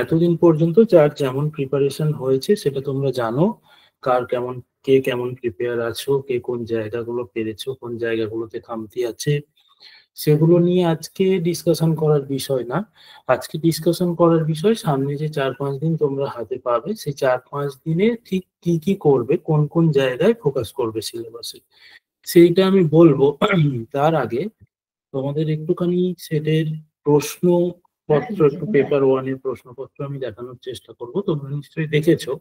এতদিন পর্যন্ত যার যেমন প্রিপারেশন হয়েছে সেটা তোমরা জানো, কে কেমন প্রিপেয়ার আছো, কে কোন জায়গাগুলো পেরেছো, কোন জায়গাগুলোতে খামতি আছে, সেগুলো নিয়ে আজকে ডিসকাশন করার বিষয় না। আজকে ডিসকাশন করার বিষয় সামনে যে 4-5 দিন তোমরা হাতে পাবে, সেই 4-5 দিনে ঠিক কি কি করবে, কোন কোন জায়গায় ফোকাস করবে সিলেবাসে, সেইটা আমি বলবো। তার আগে তোমাদের একটুখানি সেটের প্রশ্নপত্র, একটু পেপার ওয়ানের প্রশ্নপত্র আমি দেখানোর চেষ্টা করব। তোমরা নিশ্চয়ই দেখেছো,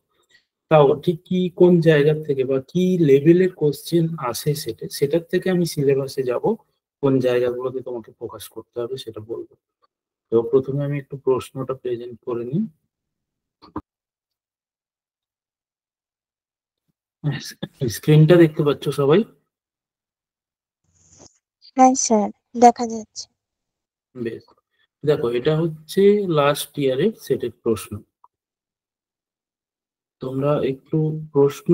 তাও ঠিক কি কোন জায়গা থেকে বা কি লেভেলের কোশ্চেন আসে সেটার থেকে আমি সিলেবাসে যাব, কোন জায়গাগুলোতে তোমাকে ফোকাস করতে হবে সেটা বলবো। তো প্রথমে আমি একটু প্রশ্নটা প্রেজেন্ট করে নিই। স্ক্রিনটা দেখতে পাচ্ছ সবাই? হ্যাঁ স্যার, দেখা যাচ্ছে। বেশ, দেখো এটা হচ্ছে লাস্ট ইয়ারের সেটের প্রশ্ন। তোমরা একটু প্রশ্ন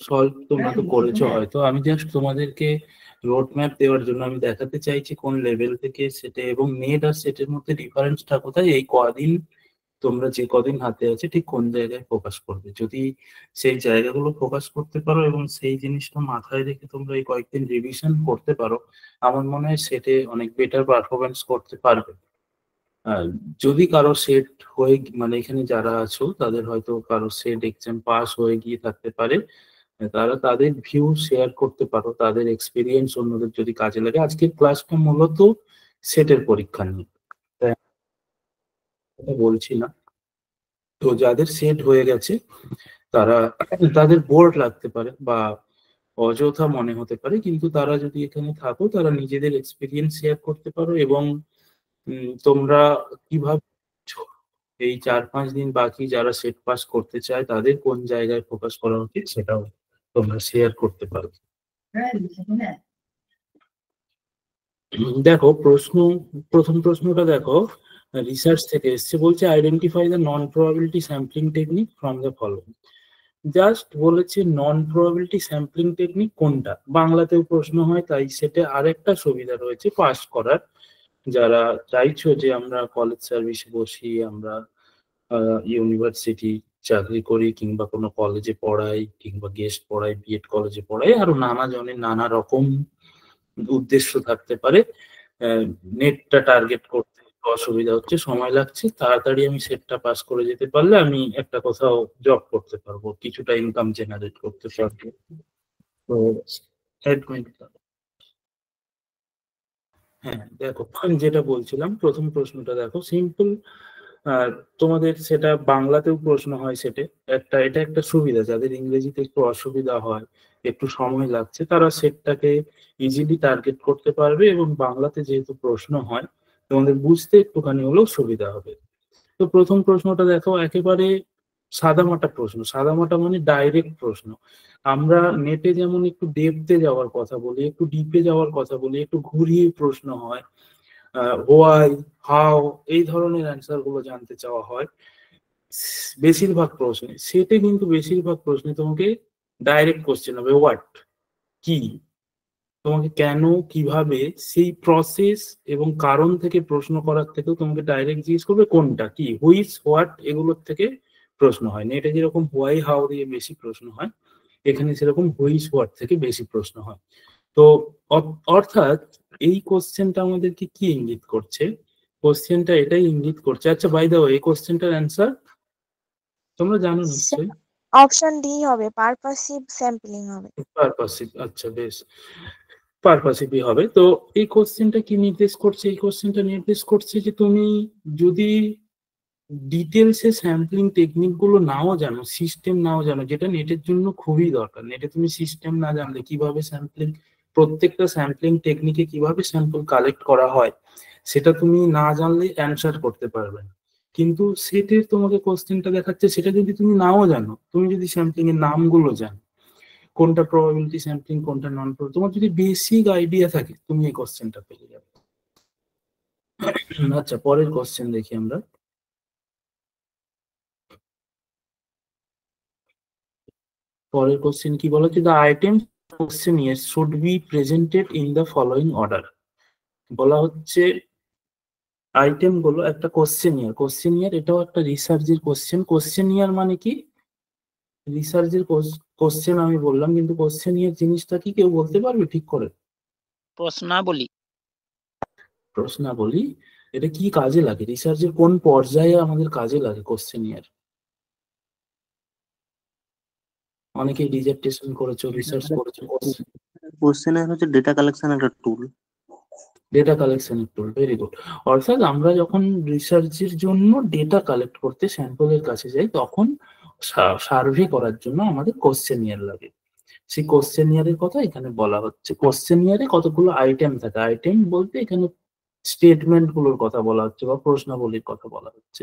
সলভ তোমরা তো করেছো হয়তো, আমি জাস্ট তোমাদেরকে রোড ম্যাপ দেওয়ার জন্য আমি দেখাতে চাইছি কোন লেভেল থেকে সেটে এবং নেট আর সেটের মধ্যে ডিফারেন্সটা কোথায়। এই কদিন তোমরা যে কদিন হাতে আছে ঠিক কোন জায়গায় ফোকাস করবে, যদি সেই জায়গাগুলো ফোকাস করতে পারো এবং সেই জিনিসটা মাথায় রেখে তোমরা এই কয়েকদিন রিভিশন করতে পারো, আমার মনে হয় সেটে অনেক বেটার পারফরমেন্স করতে পারবে। আর যদি কারো সেট হয়ে মানে এখানে যারা আছো তাদের হয়তো কারো সেট এক্সাম পাস হয়ে গিয়ে থাকতে পারে, তারা তাদের ভিউ শেয়ার করতে পারো, তাদের এক্সপিরিয়েন্স অন্যদের যদি কাজে লাগে। আজকের ক্লাসটা মূলত সেটের পরীক্ষা নিয়ে, তাই আমি বলছি না। তো যাদের সেট হয়ে গেছে তারা, তাদের বোর্ড লাগতে পারে বা অযথা মনে হতে পারে, কিন্তু তারা যদি এখানে থাকো তারা নিজেদের এক্সপিরিয়েন্স শেয়ার করতে পারো এবং তোমরা কিভাবে এই 4-5 দিন বাকি যারা সেট পাস করতে চায় তাদের কোন জায়গায় ফোকাস করা উচিত সেটাও তোমরা শেয়ার করতে পারো। দেখো প্রথম প্রশ্নটা দেখো, রিসার্চ থেকে এসছে, বলছে identify the non probability sampling technique from the following. Just বলেছে নন প্রবাবিলিটি স্যাম্পলিং টেকনিক কোনটা, বাংলাতেও প্রশ্ন হয়, তাই সেটা আরেকটা সুবিধা রয়েছে পাস করার। যারা চাইছো যে আমরা কলেজ সার্ভিসে বসি, আমরা ইউনিভার্সিটি চাকরি করি, কিংবা কোনো কলেজে পড়াই, কিংবা গেস্ট পড়াই, বিএড কলেজে পড়াই, আরো নানা জনের নানা রকম উদ্দেশ্য থাকতে পারে। নেটটা টার্গেট করতে একটু অসুবিধা হচ্ছে, সময় লাগছে, তাড়াতাড়ি আমি সেটটা পাস করে যেতে পারলে আমি একটা কোথাও জব করতে পারবো, কিছুটা ইনকাম জেনারেট করতে পারবো। তো এক মিনিট। হ্যাঁ দেখো, আমি যেটা বলছিলাম প্রথম প্রশ্নটা দেখো সিম্পল। আর তোমাদের সেটা বাংলাতেও প্রশ্ন হয় সেটে, এটা একটা সুবিধা, যাদের ইংরেজিতে একটু অসুবিধা হয়, একটু সময় লাগছে, তারা সেটটাকে ইজিলি টার্গেট করতে পারবে এবং বাংলাতে যেহেতু প্রশ্ন হয় তোমাদের বুঝতে একটুখানি হলেও সুবিধা হবে। তো প্রথম প্রশ্নটা দেখো, একেবারে সাদামাটা প্রশ্ন, সাদামাটা মানে ডাইরেক্ট প্রশ্ন। আমরা নেটে যেমন একটু ডেপথে যাওয়ার কথা বলি, একটু ডিপে যাওয়ার কথা বলি, একটু ঘুরিয়ে প্রশ্ন হয়, হোয়াই, হাউ, এই ধরনের অ্যান্সার গুলো জানতে চাওয়া হয় বেশিরভাগ প্রশ্নে। সেটে কিন্তু বেশিরভাগ প্রশ্নে তোমাকে ডাইরেক্ট কোশ্চেন হবে, হোয়াট, কি, তোমাকে কেন, কিভাবে, সেই প্রসেস এবং কারণ থেকে প্রশ্ন করার থেকেও তোমাকে ডাইরেক্ট জিজ্ঞেস করবে কোনটা, কি, হুইচ, হোয়াট, এগুলোর থেকে প্রশ্ন হয়। নেটে যেরকম হোয়াই, হাউ দিয়ে বেশি প্রশ্ন হয়, এখানে সেরকম হুইচ, হোয়াট থেকে বেশি প্রশ্ন হয়। তো অর্থাৎ এই কোশ্চেনটা আমাদেরকে কি ইঙ্গিত করছে, কোশ্চেনটা এটাই ইঙ্গিত করছে, আচ্ছা বাই দ্য ওয়ে এই কোশ্চেনটার অ্যান্সার তোমরা জানো নিশ্চয়ই। অপশন ডি হবে, পারপাসিভ স্যাম্পলিং হবে। পারপাসিভ, আচ্ছা বেশ, পারপাসিভই হবে। তো এই কোশ্চেনটা কি নির্দেশ করছে, এই কোশ্চেনটা নির্দেশ করছে যে তুমি যদি ডিটেলসে স্যাম্পলিং টেকনিক গুলো নাও জানো, সিস্টেম নাও জানো, যেটা নেটের জন্য খুবই দরকার, নেটে তুমি সিস্টেম না জানলে কিভাবে স্যাম্পলিং, প্রত্যেকটা স্যাম্পলিং টেকনিকে কিভাবে স্যাম্পল কালেক্ট করা হয় সেটা তুমি না জানলে অ্যান্সার করতে পারবে না। কিন্তু সেটের তোমাকে কোশ্চেনটা দেখাচ্ছে সেটা যদি তুমি নাও জানো, তুমি যদি স্যাম্পলিং এর নামগুলো জানো, কোনটা প্রবাবিলিটি স্যাম্পলিং কোনটা নন প্রবাবিলিটি, তোমার যদি বেসিক আইডিয়া থাকে তুমি এই কোশ্চেনটা পেয়ে যাবে। আচ্ছা পরের কোশ্চেন দেখি আমরা। পরের কোশ্চেন কি বলা হচ্ছে, the item question yes should be presented in the following order. বলা হচ্ছে আইটেম গুলো একটা কোশ্চেনিয়ার এটাও একটা রিসার্চের কোশ্চেনিয়ার মানে কি? রিসার্চের কোশ্চেন আমি বললাম, কিন্তু কোশ্চেনিয়ার জিনিসটা কি কেউ বলতে পারবে ঠিক করে? প্রশ্নাবলী। প্রশ্নাবলী। এটা কি কাজে লাগে? রিসার্চের কোন পর্যায়ে আমাদের কাজে লাগে কোশ্চেনিয়ার? অনেকেই ডিজার্টেশন করেছো, রিসার্চ করেছো। কোশ্চেনের হচ্ছে ডেটা কালেকশন একটা টুল। ডেটা কালেকশনের টুল, ভেরি গুড। অর্থাৎ আমরা যখন রিসার্চের জন্য ডেটা কালেক্ট করতে স্যাম্পলের কাছে যাই, তখন সার্ভে করার জন্য আমাদের কোশ্চেনিয়ার লাগে। সেই কোশ্চেনিয়ারের কথা এখানে বলা হচ্ছে। কোশ্চেনিয়ারে কতগুলো আইটেম থাকে, আইটেম বলতে এখানে স্টেটমেন্ট গুলোর কথা বলা হচ্ছে বা প্রশ্নাবলীর কথা বলা হচ্ছে।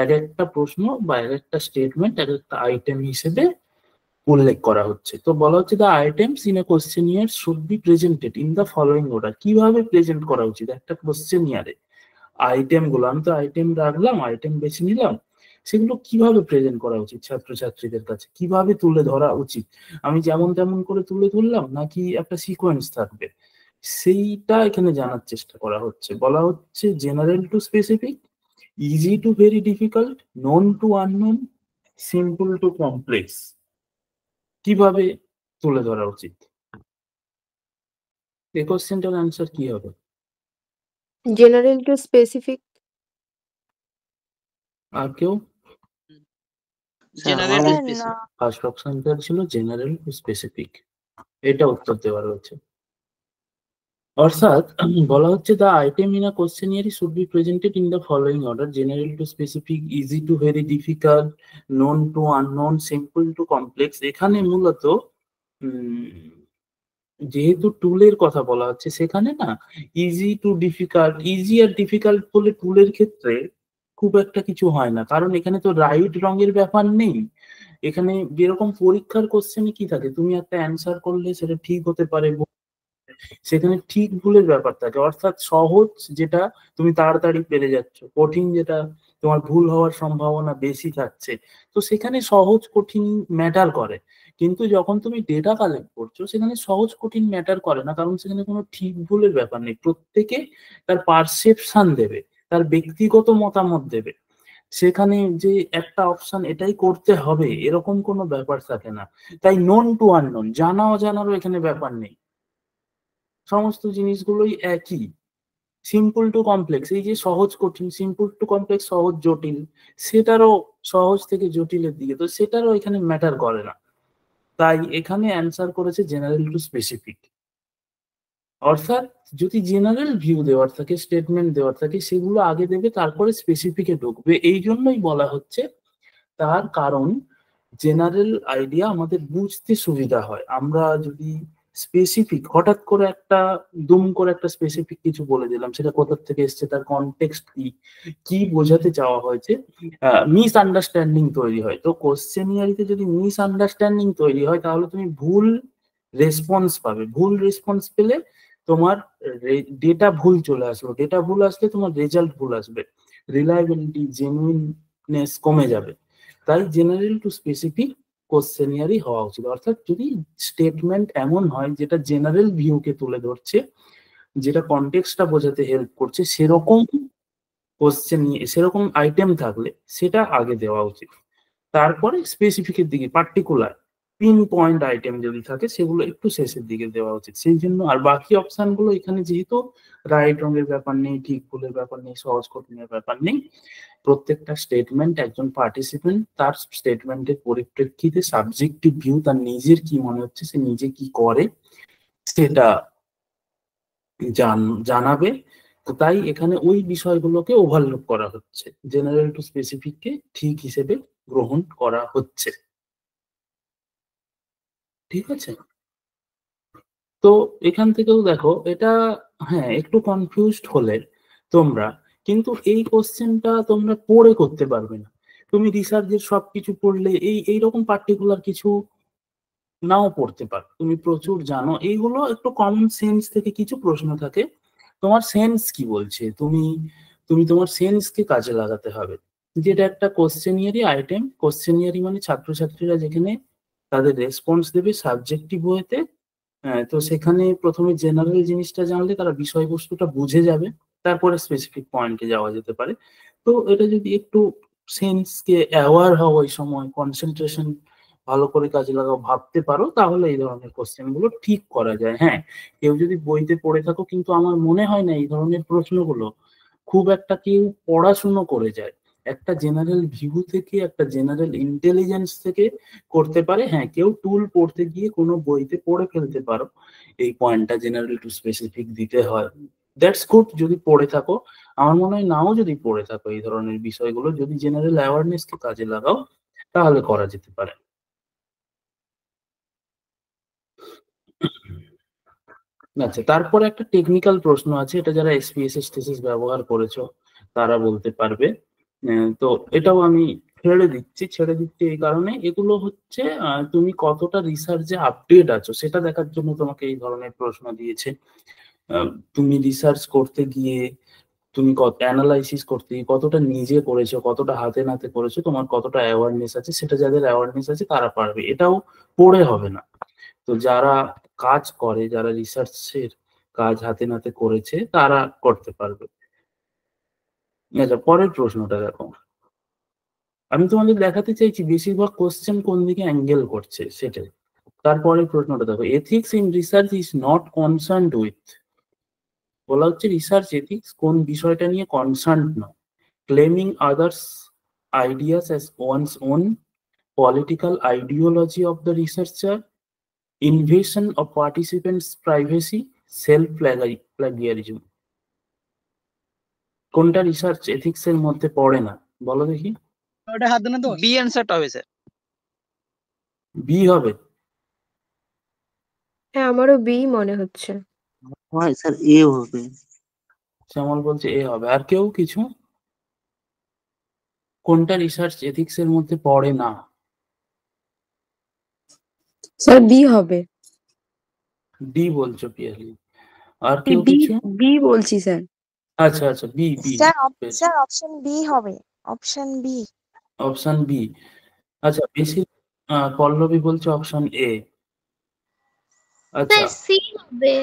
এক একটা প্রশ্ন বা এক একটা স্টেটমেন্ট এক একটা আইটেম হিসেবে উল্লেখ করা হচ্ছে। তো বলা হচ্ছে the items in a questionnaire should be presented in the following order. কিভাবে প্রেজেন্ট করা উচিত একটা কোশ্চেনিয়ারে? আইটেম গুলো, আমি তো আইটেম রাখলাম, আইটেম বেছে নিলাম, সেগুলো কিভাবে প্রেজেন্ট করা উচিত ছাত্রছাত্রীদের কাছে, কিভাবে তুলে ধরা উচিত? আমি যেমন তেমন করে তুলে ধরলাম নাকি একটা সিকোয়েন্স থাকবে, সেইটা এখানে জানার চেষ্টা করা হচ্ছে। বলা হচ্ছে general to specific, easy to very difficult, known to unknown, simple to complex. কিভাবে তুলে ধরা উচিত? এই কোশ্চেনটার অ্যান্সার কি হবে? General to specific. আর কেউ? জেনারেল আমার না, ফার্স্ট অপশনটা ছিল জেনারেল টু স্পেসিফিক, এটা উত্তর দেওয়া রয়েছে। অর্থাৎ বলা হচ্ছে the item in a questionnaire should be presented in the following order: general to specific, easy to very difficult, known to unknown, simple to complex. এখানে মূলত যেহেতু টুলের কথা বলা হচ্ছে, সেখানে না ইজি টু ডিফিকাল্ট, ইজি আর ডিফিকাল্ট বলে টুলের ক্ষেত্রে খুব একটা কিছু হয় না, কারণ এখানে তো রাইট রঙের ব্যাপার নেই। এখানে যেরকম পরীক্ষার কোশ্চেনে কি থাকে, তুমি একটা অ্যান্সার করলে সেটা ঠিক হতে পারে, সেখানে ঠিক ভুলের ব্যাপার থাকে। অর্থাৎ সহজ যেটা তুমি তাড়াতাড়ি পেরে যাচ্ছ, কঠিন যেটা তোমার ভুল হওয়ার সম্ভাবনা বেশি থাকছে। তো সেখানে সহজ কঠিন ম্যাটার করে। কিন্তু যখন তুমি ডেটা কালেক্ট করছো, সেখানে সহজ কঠিন ম্যাটার করে না, কারণ সেখানে কোনো ঠিক ভুলের ব্যাপার নেই। প্রত্যেকে তার পারসেপশন দেবে, তার ব্যক্তিগত মতামত দেবে। সেখানে যে একটা অপশন এটাই করতে হবে এরকম কোনো ব্যাপার থাকে না। তাই নোন টু আননোন, জানা অজানারও এখানে ব্যাপার নেই, সমস্ত জিনিসগুলোই একই। সিম্পল টু কমপ্লেক্স, এই যে সহজ কঠিন, সিম্পল টু কমপ্লেক্স সহজ জটিল, সেটারও সহজ থেকে জটিলের দিকে, তো সেটারও এখানে ম্যাটার করে না। তাই এখানে অ্যান্সার করেছে জেনারেল টু স্পেসিফিক। অর্থাৎ যদি জেনারেল ভিউ দেওয়ার থাকে, স্টেটমেন্ট দেওয়ার থাকে, সেগুলো আগে দেবে, তারপরে স্পেসিফিকে ঢুকবে। এই জন্যই বলা হচ্ছে, তার কারণ জেনারেল আইডিয়া আমাদের বুঝতে সুবিধা হয়। আমরা যদি স্পেসিফিক হঠাৎ করে একটা দুম করে একটা স্পেসিফিক কিছু বলে দিলাম, সেটা কোথা থেকে এসছে, তার কনটেক্সট কি, কি বোঝাতে চাওয়া হয়েছে, মিস আন্ডারস্ট্যান্ডিং তৈরি হয়। তো কোশ্চেনিয়ারিতে যদি মিস আন্ডারস্ট্যান্ডিং তৈরি হয়, তাহলে তুমি ভুল রেসপন্স পাবে। ভুল রেসপন্স পেলে তোমার ডেটা ভুল চলে আসবে, ডেটা ভুল আসলে তোমার রেজাল্ট ভুল আসবে, রিলায়েবিলিটি, জেনুইননেস কমে যাবে। তাই জেনারেল টু স্পেসিফিক কোশ্চেনিয়ারই হওয়া উচিত। অর্থাৎ যদি স্টেটমেন্ট এমন হয় যেটা জেনারেল ভিউকে তুলে ধরছে, যেটা কনটেক্সটটা বোঝাতে হেল্প করছে, সেরকম কোশ্চেন সেরকম আইটেম থাকলে সেটা আগে দেওয়া উচিত। তারপরে স্পেসিফিকের দিকে, পার্টিকুলার পিন পয়েন্ট আইটেম যদি থাকে, সেগুলো একটু শেষের দিকে দেওয়া উচিত। সেই জন্য আর বাকি অপশন গুলো এখানে যেহেতু রাইট রঙের ব্যাপার নেই, ঠিক ভুলের ব্যাপার নেই, সহজ কঠিনের ব্যাপার নেই, প্রত্যেকটা স্টেটমেন্ট একজন পার্টিসিপেন্ট তার স্টেটমেন্টের পরিপ্রেক্ষিতে সাবজেক্টিভ ভিউ, তার নিজের কি মনে হচ্ছে, সে নিজে কি করে, সেটা জানাবে। তো তাই এখানে ওই বিষয়গুলোকে ওভারলুক করা হচ্ছে, জেনারেল টু স্পেসিফিককে ঠিক হিসেবে গ্রহণ করা হচ্ছে। ঠিক আছে? তো এখান থেকেও দেখো এটা, হ্যাঁ একটু কনফিউজড হলে তোমরা, কিন্তু এই কোশ্চেনটা তোমরা পড়ে করতে পারবে না। তুমি রিসার্চের সবকিছু পড়লে এইরকম পার্টিকুলার কিছু নাও পড়তে পারো, তুমি প্রচুর জানো, এইগুলো একটু কমন সেন্স থেকে কিছু প্রশ্ন থাকে। তোমার সেন্স কি বলছে, তুমি তুমি তোমার সেন্সকে কাজে লাগাতে হবে। যেটা একটা কোশ্চেনিয়ারি আইটেম, কোশ্চেনিয়ারি মানে ছাত্রছাত্রীরা যেখানে তাদের রেসপন্স দেবে সাবজেক্টিভ ওয়েতে। তো সেখানে প্রথমে জেনারেল জিনিসটা জানলে তারা বিষয়বস্তুটা বুঝে যাবে, তারপরে স্পেসিফিক পয়েন্টে যাওয়া যেতে পারে। তো এটা যদি একটু সেন্সকে অ্যাওয়ার হও ওই সময়, কনসেন্ট্রেশন ভালো করে কাজে লাগাও, ভাবতে পারো, তাহলে এই ধরনের কোশ্চেন গুলো ঠিক করা যায়। হ্যাঁ, কেউ যদি বইতে পড়ে থাকো, কিন্তু আমার মনে হয় না এই ধরনের প্রশ্নগুলো খুব একটা কেউ পড়াশুনো করে যায়। একটা জেনারেল ভিউ থেকে, একটা জেনারেল ইন্টেলিজেন্স থেকে করতে পারে। হ্যাঁ, কেউ টুল পড়তে গিয়ে কোনো বইতে পড়ে ফেলতে পারো, এই পয়েন্টটা জেনারেল টু স্পেসিফিক দিতে হয়। দ্যাটস গুড যদি পড়ে থাকো। আমার মনে হয় নাও যদি পড়ে থাকো এই ধরনের বিষয়গুলো, যদি জেনারেল অ্যাওয়ারনেসকে কাজে লাগাও, তাহলে করা যেতে পারে। আচ্ছা, তারপরে একটা টেকনিক্যাল প্রশ্ন আছে, এটা যারা এসপিএসএস টেসিস ব্যবহার করেছো তারা বলতে পারবে। তো এটাও আমি ছেড়ে দিচ্ছি এই কারণে, এগুলো হচ্ছে তুমি কতটা রিসার্চে আপডেট আছো সেটা দেখার জন্য তোমাকে এই ধরনের প্রশ্ন দিয়েছে। তুমি রিসার্চ করতে গিয়ে, তুমি অ্যানালাইসিস করতে গিয়ে কতটা নিজে করেছো, কতটা হাতে নাতে করেছো, তোমার কতটা অ্যাওয়ারনেস আছে, সেটা যাদের অ্যাওয়ারনেস আছে তারা পারবে, এটাও পড়ে হবে না। তো যারা কাজ করে, যারা রিসার্চের কাজ হাতে নাতে করেছে, তারা করতে পারবে। আচ্ছা, পরের প্রশ্নটা দেখো। আমি তোমাদের দেখাতে চাইছি বেশিরভাগ কোশ্চেন কোন দিকে অ্যাঙ্গেল করছে সেটাই। তারপরের প্রশ্নটা দেখো, ethics in research is not concerned with. বলা হচ্ছে রিসার্চ এথিক্স কোন বিষয়টা নিয়ে কনসার্ন নয়। Claiming others ideas as one's own, political ideology of the researcher, invasion of participants' privacy, self-plagiarism। কোনটা রিসার্চ এথিক্স এর মধ্যে পড়ে না বলো দেখি? ওটা হাত দেন তো। বি অ্যান্সারটা হবে স্যার। বি হবে? হ্যাঁ, আমারও বি মনে হচ্ছে। হয় স্যার এ হবে। শ্যামল বলছে এ হবে। আর কেউ কিছু? কোনটা রিসার্চ এথিক্স এর মধ্যে পড়ে না? স্যার বি হবে। ডি বলছো পিয়ালি। আর কেউ কিছু? বি বলছি স্যার। আচ্ছা আচ্ছা, B B. Sir option B হবে, অপশন বি। Option B. আচ্ছা, বেশি পল্লবী বলছে অপশন এ। আচ্ছা, সি হবে।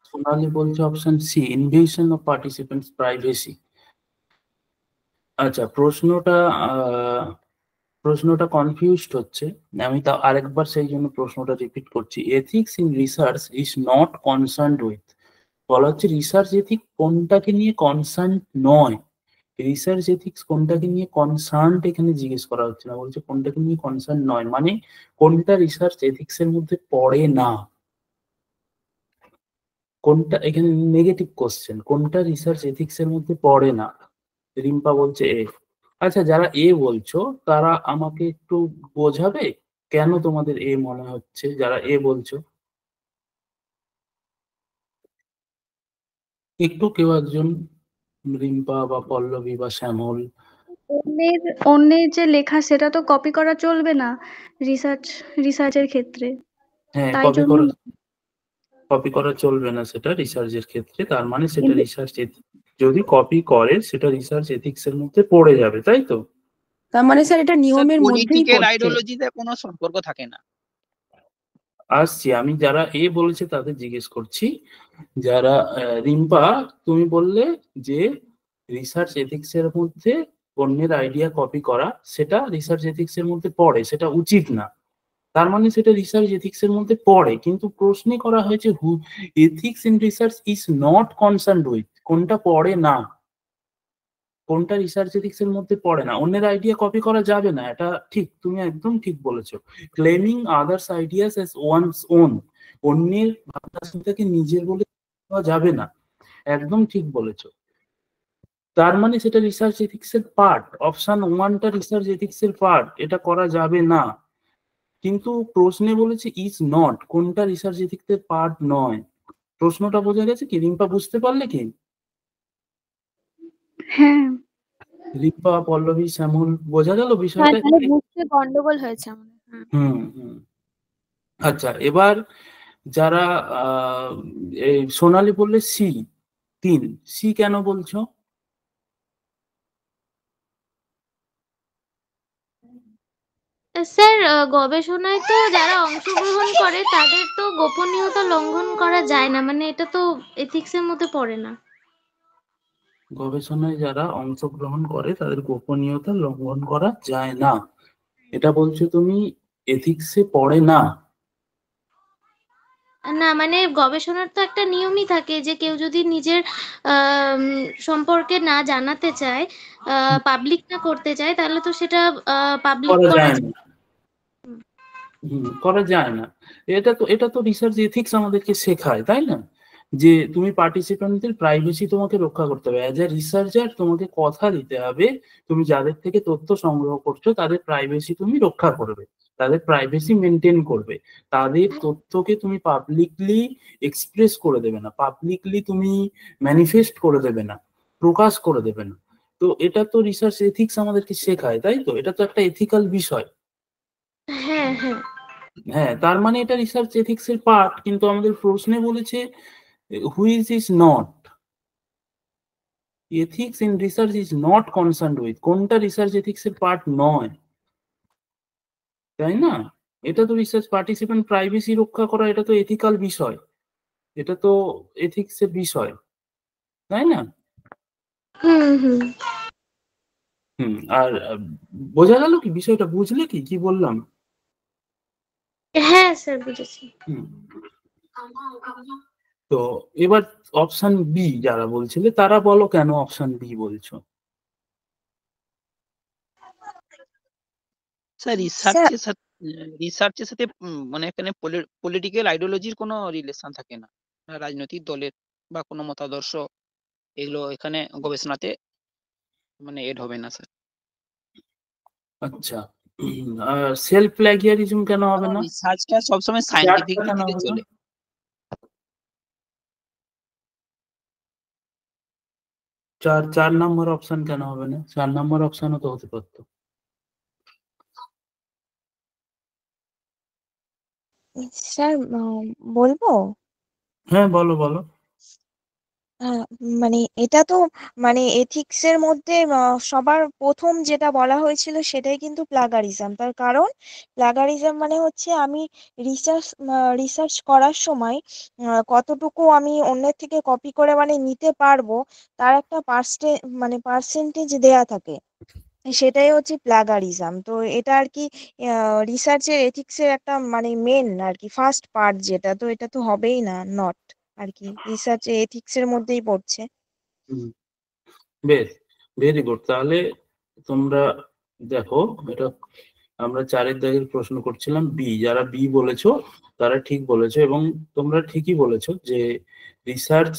সোনালী বলছে option C, invasion of participants privacy. আচ্ছা, প্রশ্নটা কনফিউজড হচ্ছে। আমি তা আরেকবার সেই জন্য প্রশ্নটা রিপিট করছি। Ethics in research is not concerned with. বলা হচ্ছে রিসার্চ এথিক্স কোনটাকে নিয়ে কনসার্ন নয়। রিসার্চ এথিক্স কোনটাকে নিয়ে কনসার্ন এখানে জিজ্ঞেস করা হচ্ছে না, বলছে কোনটাকে নিয়ে কনসার্ন নয়, মানে কোনটা রিসার্চ এথিক্স এর মধ্যে পড়ে না। কোনটা এখানে নেগেটিভ কোশ্চেন, কোনটা রিসার্চ এথিক্স এর মধ্যে পড়ে না। রিম্পা বলছে এ। আচ্ছা, যারা এ বলছো তারা আমাকে একটু বোঝাবে কেন তোমাদের এ মনে হচ্ছে, যারা এ বলছো? একটু কেউ একজন, রিম্পা বা পল্লবী বা শ্যামল। অন্যের যে লেখা সেটা তো কপি করা চলবে না রিসার্চের ক্ষেত্রে, হ্যাঁ, তাই জন্য কপি করা চলবে না সেটা রিসার্চের ক্ষেত্রে, তার মানে সেটা রিসার্চ যদি কপি করে সেটা রিসার্চ এথিক্স এর মধ্যে পড়ে যাবে, তাই তো? তার মানে স্যার এটা নিয়মের মধ্যেই পলিটিক্যাল পড়ছে। আইডিওলজিতে কোনো সম্পর্ক থাকে না। আসছি, আমি যারা এ বলেছে তাদের জিজ্ঞেস করছি। যারা রিম্পা, তুমি বললে যে রিসার্চ এথিক্স এর মধ্যে অন্যের আইডিয়া কপি করা সেটা রিসার্চ এথিক্স এর মধ্যে পড়ে, সেটা উচিত না। তার মানে সেটা রিসার্চ এথিক্স এর মধ্যে পড়ে, কিন্তু প্রশ্নে করা হয়েছে who ethics in research is not concerned with, কোনটা পড়ে না, কোনটা রিসার্চ এথিক্স এর মধ্যে পড়ে না। অন্যের আইডিয়া কপি করা যাবে না, এটা ঠিক, তুমি একদম ঠিক বলেছো। Claiming others ideas as one's own, অন্যের ভাবনা চিন্তাকে নিজের বলে দেওয়া যাবে না, একদম ঠিক বলেছো। তার মানে সেটা রিসার্চ এথিক্স এর পার্ট। অপশন ওয়ানটা রিসার্চ এথিক্স এর পার্ট, এটা করা যাবে না। কিন্তু প্রশ্নে বলেছে ইজ নট, কোনটা রিসার্চ এথিক্স এর পার্ট নয়। প্রশ্নটা বোঝা গেছে কি? রিম্পা বুঝতে পারলে কি? হ্যাঁ রিম্পা, পল্লবী, শ্যামল, বোঝা গেল বিষয়টা? বুঝতে গন্ডগোল হয়েছে আমাদের। হুম হুম। আচ্ছা, এবার যারা এই সোনালী বললে সি 3, সি কেন বলছো? স্যার গবেষণায় তো যারা অংশগ্রহণ করে তাদের তো গোপনীয়তা লঙ্ঘন করা যায় না, মানে এটা তো এথিক্স এর মধ্যে পড়ে না। গবেষণায় যারা অংশগ্রহণ করে তাদের গোপনীয়তা লঙ্ঘন করা যায় না, এটা বলছো তুমি? এথিক্সে পড়ে না? না মানে গবেষণার তো একটা নিয়মই থাকে যে কেউ যদি নিজের সম্পর্কে না জানাতে চায়, পাবলিক না করতে চায়, তাহলে তো সেটা পাবলিক করা করা যায় না। করা যায় না। এটা তো রিসার্চ এথিক্স আমাদেরকে শেখায়, তাই না? যে তুমি পার্টিসিপেন্টদের প্রাইভেসি তোমাকে রক্ষা করতে হবে। অ্যাজ এ রিসার্চার তোমাকে কথা দিতে হবে তুমি যাদের থেকে তথ্য সংগ্রহ করছো তাদের প্রাইভেসি তুমি রক্ষা করবে, তাদের প্রাইভেসি মেনটেন করবে, তাদের তথ্যকে তুমি পাবলিকলি এক্সপ্রেস করে দেবে না, পাবলিকলি তুমি ম্যানিফেস্ট করে দেবে না, প্রকাশ করে দেবে না। তো এটা তো রিসার্চ এথিক্স আমাদেরকে শেখায়, তাই তো? এটা তো একটা এথিক্যাল বিষয়। হ্যাঁ হ্যাঁ হ্যাঁ, তার মানে এটা রিসার্চ এথিক্স এর পার্ট, কিন্তু আমাদের প্রশ্নে বলেছে which is not. Ethics in research is not concerned with, কোনটা রিসার্চ এথিক্স এর পার্ট নয়, তাই না? এটা তো রিসার্চ পার্টিসিপেন্ট প্রাইভেসি রক্ষা করা, এটা তো এথিক্যাল বিষয়, এটা তো এথিক্স এর বিষয়, তাই না? হুম হুম আর বোঝা গেল কি বিষয়টা? বুঝলে কি কি বললাম? হ্যাঁ স্যার বুঝেছি। হুম। তো এবার অপশন বি যারা বলছিলে তারা বলো কেন অপশন বি বলছো? স্যার রিসার্চের সাথে মানে এখানে পলিটিক্যাল আইডিওলজির কোনো রিলেশন থাকে না, রাজনৈতিক দলের বা কোনো মতাদর্শ এগুলো এখানে গবেষণাতে মানে এড হবে না স্যার। আচ্ছা, সেলফ প্লাগিয়ারিজম কেন হবে না? রিসার্চটা সবসময় সায়েন্টিফিক কেন ভিত্তিতে হবে না? চলে। 4 নম্বর অপশন কেন হবে না? 4 নম্বর অপশনও তো হতে পারতো। স্যার বলবো? হ্যাঁ, বলো বলো। মানে এটা তো মানে এথিক্স এর মধ্যে সবার প্রথম যেটা বলা হয়েছিল সেটাই কিন্তু প্লাগারিজম। তার কারণ প্লাগারিজম মানে হচ্ছে আমি রিসার্চ করার সময় কতটুকু আমি অন্যের থেকে কপি করে মানে নিতে পারবো তার একটা পার্সেন্টেজ দেয়া থাকে, সেটাই হচ্ছে প্লাগারিজম। তো এটা আর কি রিসার্চের এথিক্সের একটা মানে মেন আর কি ফার্স্ট পার্ট যেটা, তো এটা তো হবেই না, নট আর কি রিসার্চ এথিক্স এর মধ্যেই পড়ছে। হুম, বেশ, ভেরি গুড। তাহলে তোমরা দেখো, এটা আমরা 4-এর দাগের প্রশ্ন করছিলাম বি, যারা বি বলেছো তারা ঠিক বলেছো, এবং তোমরা ঠিকই বলেছো যে রিসার্চ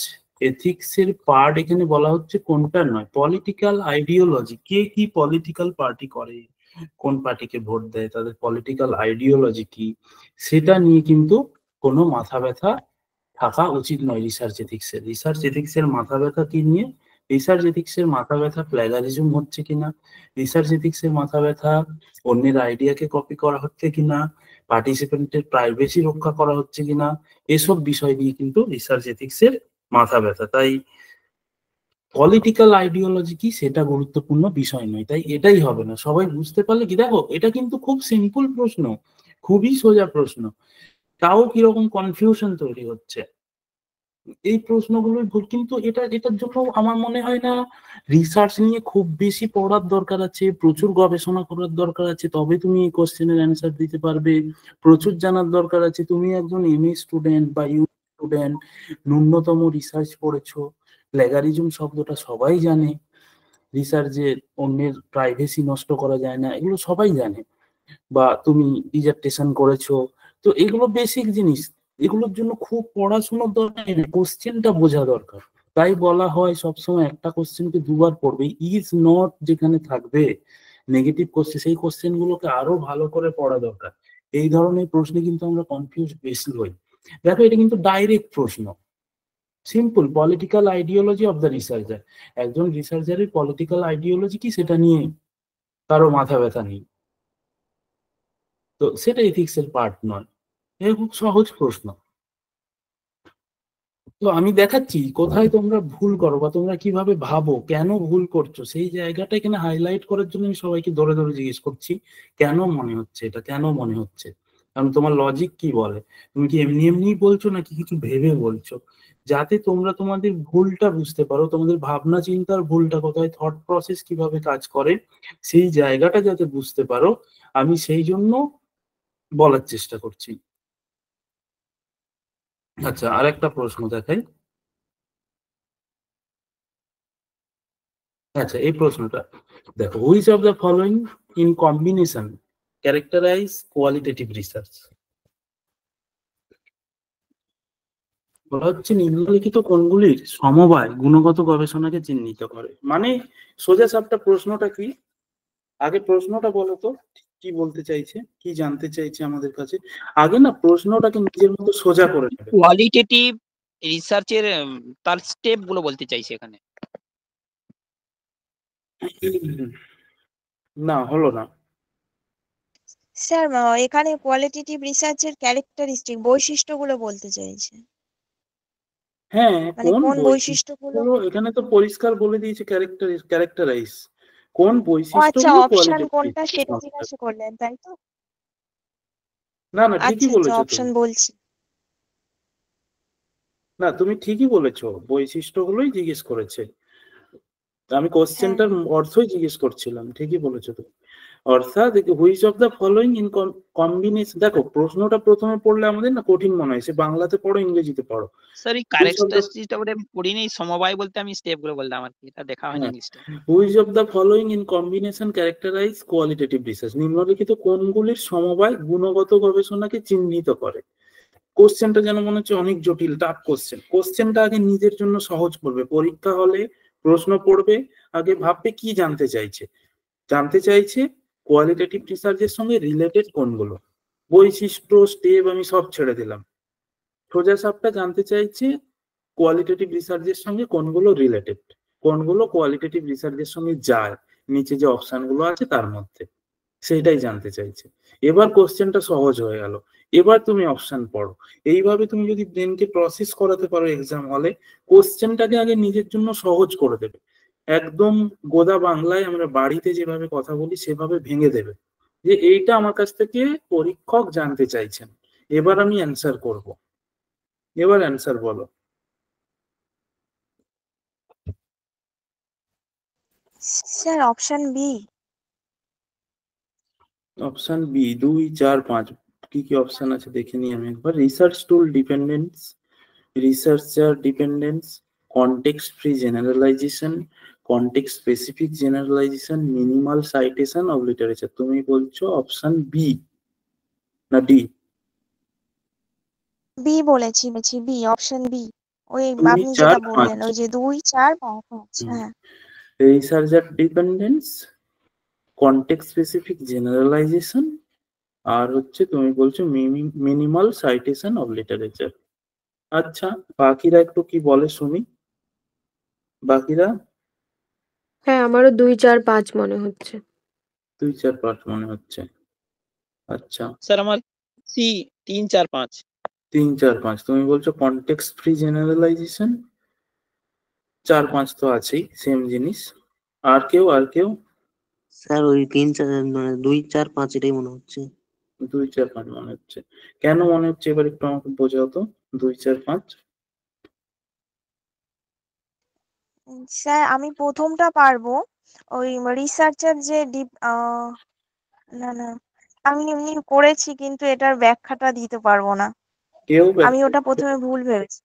এথিক্স এর পার্ট এখানে বলা হচ্ছে কোনটা নয়, পলিটিক্যাল আইডিওলজি, কে কি পলিটিক্যাল পার্টি করে, কোন পার্টিকে ভোট দেয়, তাদের পলিটিক্যাল আইডিওলজি কি, সেটা নিয়ে কিন্তু কোনো মাথা ব্যথা থাকা উচিত নয় রিসার্চ এথিক্স এর। রিসার্চ এথিক্স এর মাথা ব্যথা কি নিয়ে? রিসার্চ এথিক্স এর মাথা ব্যথা প্লাগারিজম হচ্ছে কিনা, রিসার্চ এথিক্স এর মাথা ব্যথা অন্যের আইডিয়াকে কপি করা হচ্ছে কিনা, পার্টিসিপেন্টের প্রাইভেসি রক্ষা করা হচ্ছে কিনা, এসব বিষয় নিয়ে কিন্তু রিসার্চ এথিক্স এর মাথা ব্যথা। তাই পলিটিক্যাল আইডিওলজি কি সেটা গুরুত্বপূর্ণ বিষয় নয়, তাই এটাই হবে না। সবাই বুঝতে পারলে কি? দেখো, এটা কিন্তু খুব সিম্পল প্রশ্ন, খুবই সোজা প্রশ্ন, তাও কিরকম কনফিউশন তৈরি হচ্ছে এই প্রশ্নগুলোই ভুল। কিন্তু এটার জন্য আমার মনে হয় না রিসার্চ নিয়ে খুব বেশি পড়ার দরকার আছে, প্রচুর গবেষণা করার দরকার আছে, তবে তুমি এই কোশ্চেনের অ্যান্সার দিতে পারবে। প্রচুর জানার দরকার আছে, তুমি একজন এমএ স্টুডেন্ট বা ইউ স্টুডেন্ট, ন্যূনতম রিসার্চ পড়েছো, প্লেগারিজম শব্দটা সবাই জানে, রিসার্চে অন্যের প্রাইভেসি নষ্ট করা যায় না এগুলো সবাই জানে, বা তুমি ডিজার্টেশন করেছো, তো এগুলো বেসিক জিনিস, এগুলোর জন্য খুব পড়াশোনার দরকার নেই, কোশ্চেনটা বোঝা দরকার। তাই বলা হয় সবসময় একটা কোশ্চেনকে দুবার পড়বে, ইজ নট যেখানে থাকবে নেগেটিভ কোশ্চেন, সেই কোশ্চেন গুলোকে আরো ভালো করে পড়া দরকার। এই ধরনের প্রশ্নে কিন্তু আমরা কনফিউজ বেশি হই। দেখো, এটা কিন্তু ডাইরেক্ট প্রশ্ন, simple, political ideology of the researcher. একজন রিসার্চারের পলিটিক্যাল আইডিওলজি কি সেটা নিয়ে কারো মাথা ব্যথা নেই, তো সেটা এথিক্স এর পার্ট নয়। এটা খুব সহজ প্রশ্ন। তো আমি দেখাচ্ছি কোথায় তোমরা ভুল করো বা তোমরা কিভাবে ভাবো, কেন ভুল করছো, সেই জায়গাটা এখানে হাইলাইট করার জন্য আমি সবাইকে ধরে ধরে জিজ্ঞেস করছি কেন মনে হচ্ছে এটা, কেন মনে হচ্ছে, কারণ তোমার লজিক কি বলে, তুমি কি এমনি এমনি বলছো নাকি কিছু ভেবে বলছো? যাতে তোমরা তোমাদের ভুলটা বুঝতে পারো, তোমাদের ভাবনা চিন্তার ভুলটা কোথায়, থট প্রসেস কিভাবে কাজ করে, সেই জায়গাটা যাতে বুঝতে পারো, আমি সেই জন্য বলার চেষ্টা করছি। আচ্ছা, আর একটা প্রশ্ন দেখাই। আচ্ছা, এই প্রশ্নটা দেখো, which of the following in combination characterise qualitative research. বলা হচ্ছে নিম্নলিখিত কোনগুলির সমবায় গুণগত গবেষণাকে চিহ্নিত করে। মানে সোজা সাপটা প্রশ্নটা কি, আগে প্রশ্নটা বলো তো, কি বলতে চাইছে, কি জানতে চাইছে আমাদের কাছে। আগে না প্রশ্নটাকে নিজের মতো সোজা করে নেবে। কোয়ালিটেটিভ রিসার্চের তার স্টেপ গুলো বলতে চাইছে এখানে। না, হলো না। স্যার এখানে কোয়ালিটেটিভ রিসার্চের ক্যারেক্টারিস্টিক বৈশিষ্ট্যগুলো বলতে চাইছে, হ্যাঁ, মানে কোন কোন বৈশিষ্ট্যগুলো। বৈশিষ্ট্যগুলো, এখানে তো পরিষ্কার বলে দিয়েছে ক্যারেক্টারাইজ, কোন ও আচ্ছা, বৈশিষ্ট্যগুলো অপশন কোয়ালিটেটিভ। কোনটা সেটা জিজ্ঞাসা করলেন তাই তো? না না, ঠিকই আচ্ছা আচ্ছা, বলেছো অপশন তুমি। বলছি। না, তুমি ঠিকই বলেছো, বৈশিষ্ট্যগুলোই জিজ্ঞেস করেছে। আমি হ্যাঁ, কোশ্চেনটার অর্থই জিজ্ঞেস করছিলাম, ঠিকই বলেছো তুমি। অর্থাৎ which of the following in combination, দেখো প্রশ্নটা প্রথমে পড়লে আমাদের না কঠিন মনে হয়, সে বাংলাতে পড়ো ইংরেজিতে পড়ো। স্যার এই হুইচ অফ দ্য, ক্যারেক্টারিস্টিকটা বলে পড়িনি, সমবায় বলতে আমি স্টেপ গুলো বললাম আর কি, এটা দেখা হয়নি হ্যাঁ, ইংলিশটা। Which of the following in combination characterise qualitative research, নিম্নলিখিত কোনগুলির সমবায় গুণগত গবেষণাকে চিহ্নিত করে। কোশ্চেনটা যেন মনে হচ্ছে অনেক জটিল, টাফ কোশ্চেন। কোশ্চেনটা আগে নিজের জন্য সহজ করবে, পরীক্ষা হলে প্রশ্ন পড়বে, আগে ভাববে কি জানতে চাইছে। জানতে চাইছে কোয়ালিটেটিভ রিসার্চের সঙ্গে রিলেটেড কোনগুলো, বৈশিষ্ট্য স্টেপ আমি সব ছেড়ে দিলাম। সোজা সাপটা জানতে চাইছে কোয়ালিটেটিভ রিসার্চের সঙ্গে কোনগুলো রিলেটেড, কোনগুলো কোয়ালিটেটিভ রিসার্চের সঙ্গে যায়, নিচে যে অপশনগুলো আছে তার মধ্যে, সেইটাই জানতে চাইছে। এবার কোশ্চেনটা সহজ হয়ে গেল, এবার তুমি অপশন পড়ো। এইভাবে তুমি যদি ব্রেনকে প্রসেস করাতে পারো এক্সাম হলে, কোশ্চেনটাকে আগে নিজের জন্য সহজ করে দেবে, একদম গোদা বাংলায় আমরা বাড়িতে যেভাবে কথা বলি সেভাবে ভেঙে দেবে, যে এইটা আমার কাছ থেকে পরীক্ষক জানতে চাইছেন, এবার আমি অ্যান্সার করব। এবার অ্যান্সার বলো। Sir option B. Option B, 2, 4, 5, কি কি অপশন আছে দেখে নিই আমি একবার। Research tool dependence, researcher dependence, context free generalization, context specific generalization, minimal citation of literature। তুমি বলছো অপশন বি না ডি? বি বলেছি বি, অপশন বি। ওই 2, আপনি 4, যেটা 5। বললেন, ওই যে 2, 4, 5। হ্যাঁ, researcher dependence, context specific generalisation, আর হচ্ছে তুমি বলছো মিনিমাল সাইটেশন অফ লিটারেচার। আচ্ছা, বাকিরা একটু কি বলে শুনি, বাকিরা। হ্যাঁ, আমারও 2, 4, 5 মনে হচ্ছে। 2, 4, 5 মনে হচ্ছে। আচ্ছা, স্যার আমার সি 3, 4, 5। 3, 4, 5 তুমি বলছো কন্টেক্সট ফ্রি জেনারেলাইজেশন। 4, 5 তো আছেই, সেম জিনিস। আর কেউ, আর কেউ? স্যার ওই 3, 4 মানে 2, 4, 5 এটাই মনে হচ্ছে। 2, 4, 5 মনে হচ্ছে। কেন মনে হচ্ছে এবার একটু আমাকে বোঝাও তো, 2, 4, 5। স্যার আমি প্রথমটা পারবো, ওই রিসার্চার যে না না, আমি এমনি করেছি কিন্তু এটার ব্যাখ্যাটা দিতে পারবো না, কেউ আমি ব্যাখ্যা ওটা করতে প্রথমে পারবে? ভুল ভেবেছি।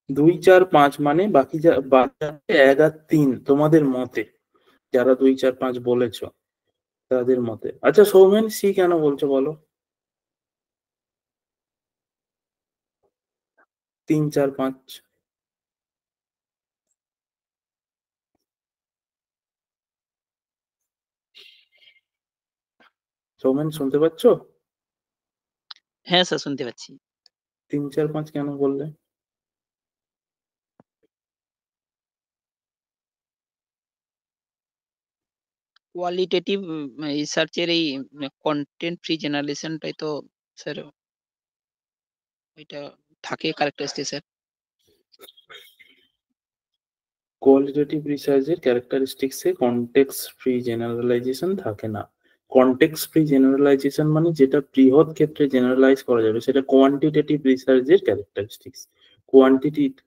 দুই, 4, 5 মানে বাকি বাকি আছে 1 আর 3 তোমাদের মতে, যারা 2, 4, 5 বলেছো তাদের মতে। আচ্ছা সৌমেন, সি কেন বলছো বলো? 3, 4, 5। সৌমেন শুনতে পাচ্ছ? হ্যাঁ স্যার শুনতে পাচ্ছি। 3, 4, 5 কেন বললে? কোয়ালিটেটিভ রিসার্চের এই কন্টেন্ট ফ্রি জেনারেশনটাই তো স্যার, এটা থাকে ক্যারেক্টারিস্টিক স্যার। কোয়ালিটেটিভ রিসার্চের ক্যারেক্টারিস্টিক্সে কনটেক্সট ফ্রি জেনারেলাইজেশন থাকে না। কনটেক্সট ফ্রি জেনারেলাইজেশন মানে যেটা বৃহৎ ক্ষেত্রে জেনারেলাইজ করা যাবে, সেটা কোয়ান্টিটেটিভ রিসার্চের ক্যারেক্টারিস্টিক্স।